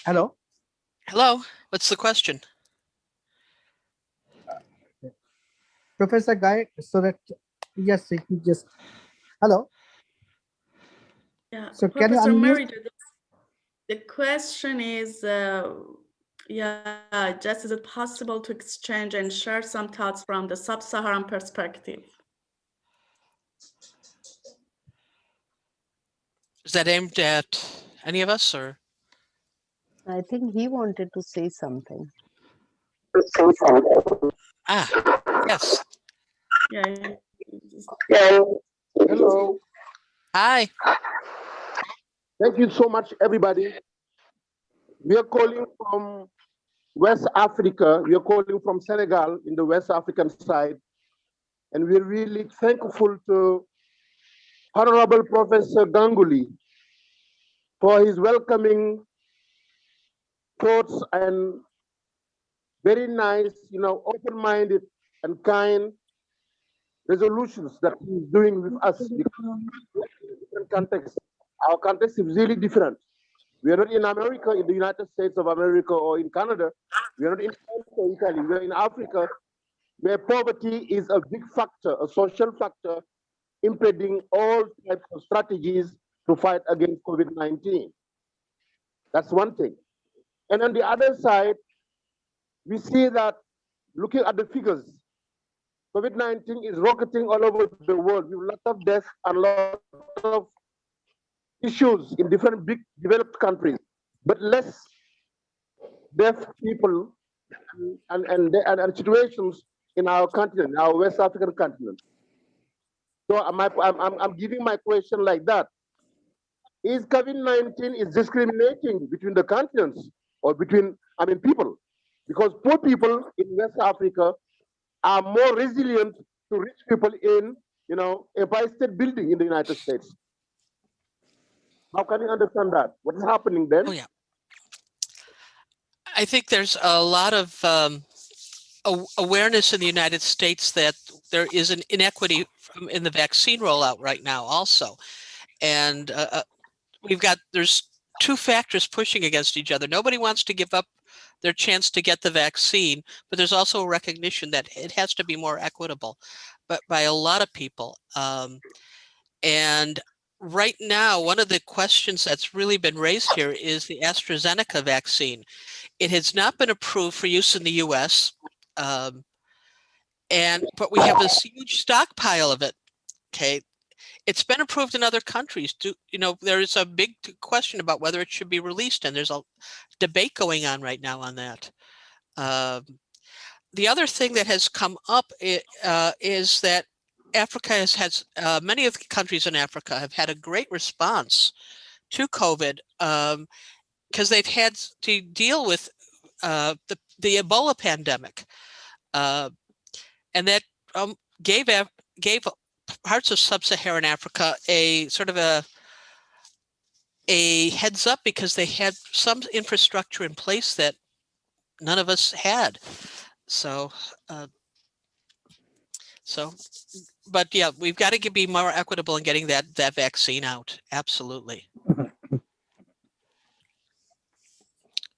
Hello. Hello. What's the question? Professor Guy, so that, yes, he just, hello. Yeah, so Professor can you unmute? Mary, the question is, just is it possible to exchange and share some thoughts from the sub-Saharan perspective? Is that aimed at any of us, or? I think he wanted to say something. Yes. Yeah. Hello. Hi. Thank you so much, everybody. We are calling from West Africa. We are calling from Senegal in the West African side. And we're really thankful to Honorable Professor Gangoli for his welcoming thoughts and very nice, open-minded and kind resolutions that he's doing with us. Different context. Our context is really different. We are not in America, in the United States of America, or in Canada. We are not in Italy. We are in Africa, where poverty is a big factor, a social factor, impeding all types of strategies to fight against COVID-19. That's one thing. And on the other side, we see that looking at the figures, COVID-19 is rocketing all over the world with lots of deaths and lots of issues in different big developed countries, but less deaf people and situations in our continent, our West African continent. So I'm giving my question like that. Is COVID-19 is discriminating between the continents or between, people? Because poor people in West Africa are more resilient to rich people in, Empire State Building in the United States. How can you understand that? What is happening then? Oh, yeah. I think there's a lot of awareness in the United States that there is an inequity in the vaccine rollout right now also. And there's two factors pushing against each other. Nobody wants to give up their chance to get the vaccine, but there's also a recognition that it has to be more equitable, but by a lot of people. And right now, one of the questions that's really been raised here is the AstraZeneca vaccine. It has not been approved for use in the US, but we have this huge stockpile of it. Okay, it's been approved in other countries. There is a big question about whether it should be released, and there's a debate going on right now on that. The other thing that has come up is that Africa has many of the countries in Africa have had a great response to COVID because they've had to deal with the Ebola pandemic, and that gave parts of sub-Saharan Africa a sort of a a heads up because they had some infrastructure in place that none of us had. So, but yeah, we've got to be more equitable in getting that vaccine out. Absolutely.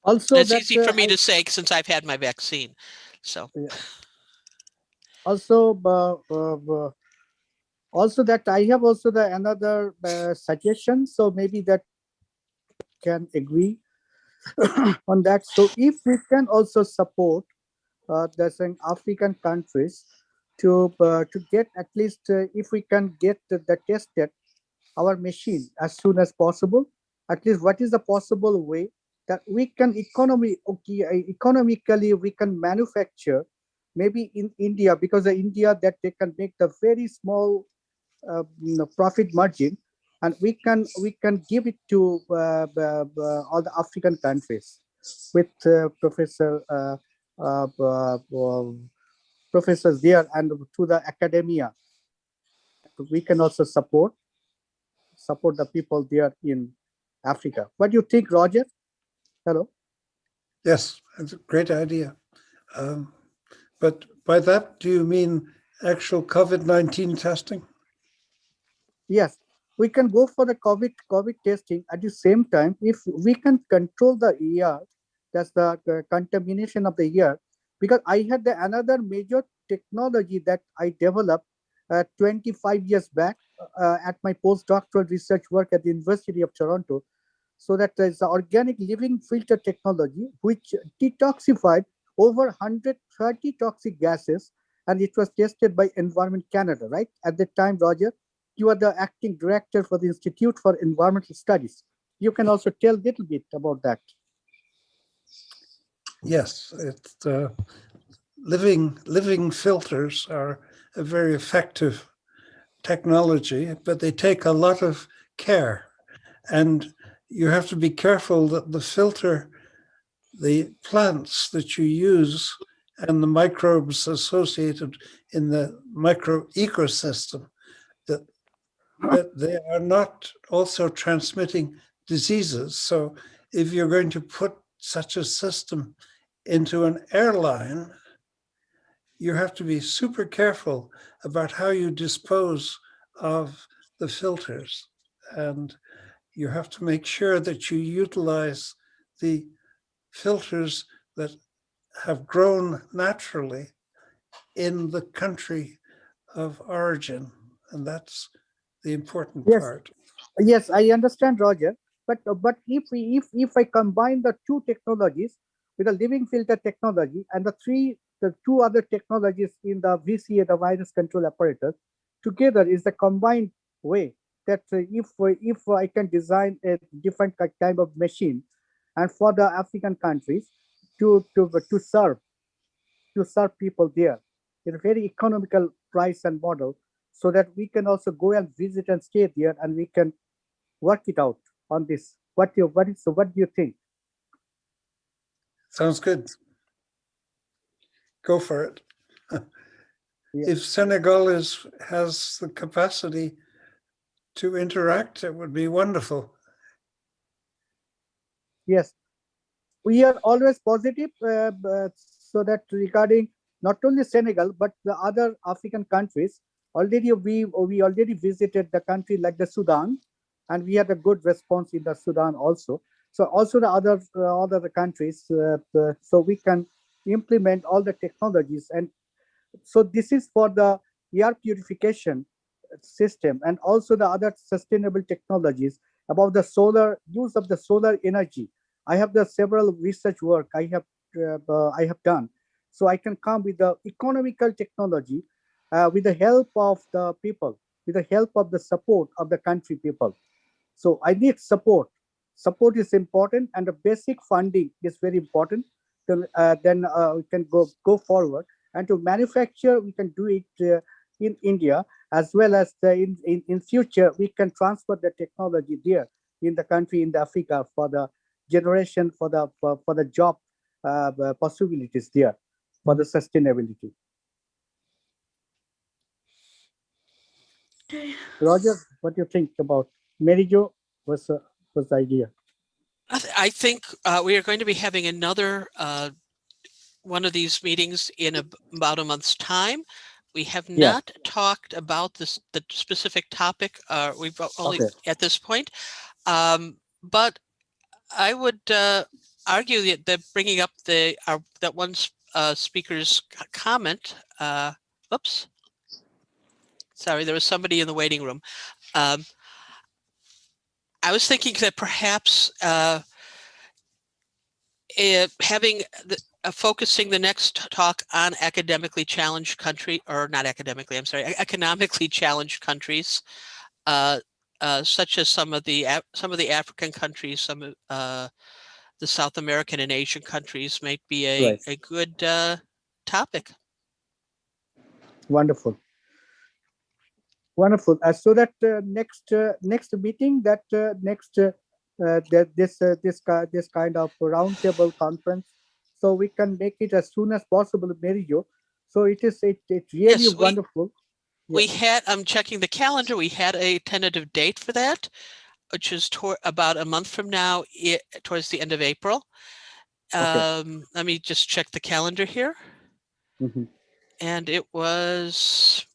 Also, it's that easy for me to say since I've had my vaccine. So yeah. Also, also that I have also another suggestion. So maybe that can agree on that. So if we can also support the African countries to get at least if we can get the tested our machine as soon as possible, at least what is the possible way that we can economically we can manufacture maybe in India, because in India that they can make the very small profit margin, and we can give it to all the African countries with professors there and to the academia. We can also support the people there in Africa. What do you think, Roger? Hello. Yes, it's a great idea. But by that, do you mean actual COVID-19 testing? Yes, we can go for the COVID testing. At the same time, if we can control the air, that's the contamination of the air, because I had another major technology that I developed 25 years back at my postdoctoral research work at the University of Toronto. So that is the organic living filter technology, which detoxified over 130 toxic gases, and it was tested by Environment Canada, right? At the time, Roger, you are the acting director for the Institute for Environmental Studies. You can also tell a little bit about that. Yes, it's living filters are a very effective technology, but they take a lot of care, and you have to be careful that the filter, the plants that you use and the microbes associated in the micro ecosystem, that they are not also transmitting diseases. So if you're going to put such a system into an airline, you have to be super careful about how you dispose of the filters. And you have to make sure that you utilize the filters that have grown naturally in the country of origin. And that's the important part. Yes, I understand, Roger. But if I combine the two technologies with the living filter technology and the two other technologies in the VCA, the virus control apparatus, together is the combined way that if I can design a different type of machine, and for the African countries to serve people there in a very economical price and model, so that we can also go and visit and stay there, and we can work it out on this. What do you think? Sounds good. Go for it. Yeah. If Senegal has the capacity to interact, it would be wonderful. Yes, we are always positive, so that regarding not only Senegal but the other African countries. Already we already visited the country like the Sudan, and we had a good response in the Sudan also. So also the other countries, so we can implement all the technologies. And so this is for the air purification system, and also the other sustainable technologies about the solar use of the solar energy. I have the several research work I have done, so I can come with the economical technology with the help of the people, with the help of the support of the country people. So I need support. Support is important, and the basic funding is very important. Then we can go forward, and to manufacture we can do it in India, as well as in future we can transfer the technology there in the country, in the Africa, for the generation, for the job possibilities there, for the sustainability. Okay. Roger, what do you think about Mary Jo? was the idea. I think we are going to be having another one of these meetings in about a month's time. We have not talked about the specific topic. We've only at this point, but I would argue that bringing up that one speaker's comment. Oops, sorry, there was somebody in the waiting room. I was thinking that perhaps having focusing the next talk on academically challenged country, or not academically, I'm sorry, economically challenged countries, such as some of the African countries, some of the South American and Asian countries, might be a good topic. Wonderful. Wonderful. So that next meeting, this kind of roundtable conference, so we can make it as soon as possible, Mary-Jo. So it really wonderful. We had, I'm checking the calendar, we had a tentative date for that, which is about a month from now, towards the end of April. Let me just check the calendar here. And it was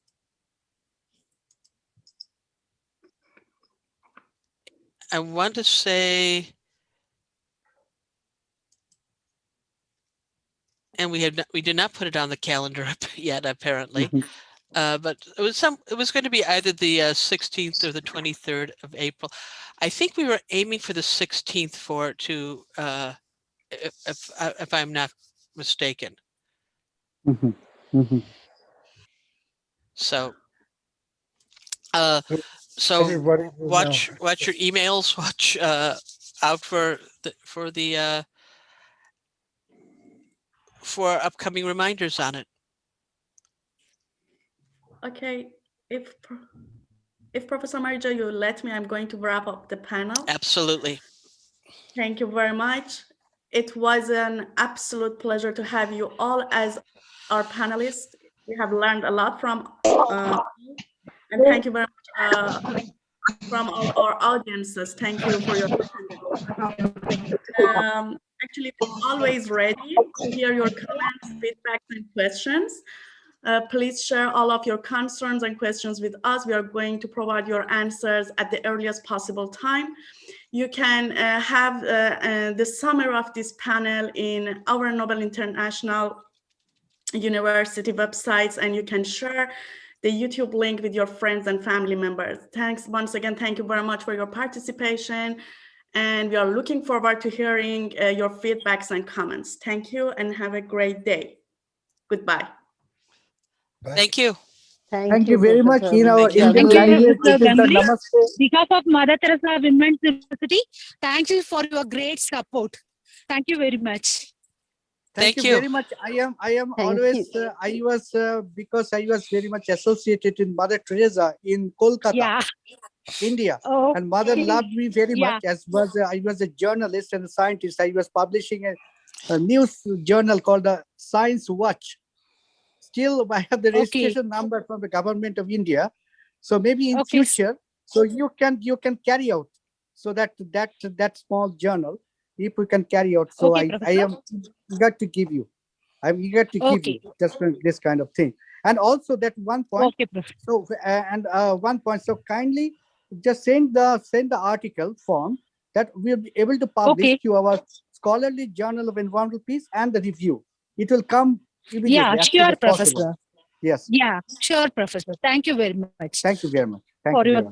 I want to say, and we did not put it on the calendar yet, apparently. But it was going to be either the 16th or the 23rd of April. I think we were aiming for the 16th if I'm not mistaken. So watch your emails, watch out for upcoming reminders on it. Okay, if Professor Mary-Jo, you let me, I'm going to wrap up the panel. Absolutely. Thank you very much. It was an absolute pleasure to have you all as our panelists. We have learned a lot from and thank you very much from all our audiences. Thank you for your attendance. Actually, we're always ready to hear your comments, feedback, and questions. Please share all of your concerns and questions with us. We are going to provide your answers at the earliest possible time. You can have the summary of this panel in our Nobel International University websites, and you can share the YouTube link with your friends and family members. Thanks once again. Thank you very much for your participation. And we are looking forward to hearing your feedbacks and comments. Thank you and have a great day. Goodbye. Thank you. Thank you very much. In our Indian language, it is the namaste. Because of Mother Theresa Women's University, thank you for your great support. Thank you very much. Thank you very much. I am always, because I was very much associated with Mother Teresa in Kolkata, India. And Mother loved me very much, as I was a journalist and a scientist. I was publishing a news journal called the Science Watch. Still, I have the registration number from the government of India. So maybe in future, so you can carry out, so that small journal, if we can carry out. So I am eager to give you. I'm eager to give you just this kind of thing. And also that one point. So one point. So kindly just send the article form that we'll be able to publish to our scholarly journal of environmental peace and the review. It will come immediately. Yeah, sure, Professor. Yes. Yeah, sure, Professor. Thank you very much. Thank you very much. For your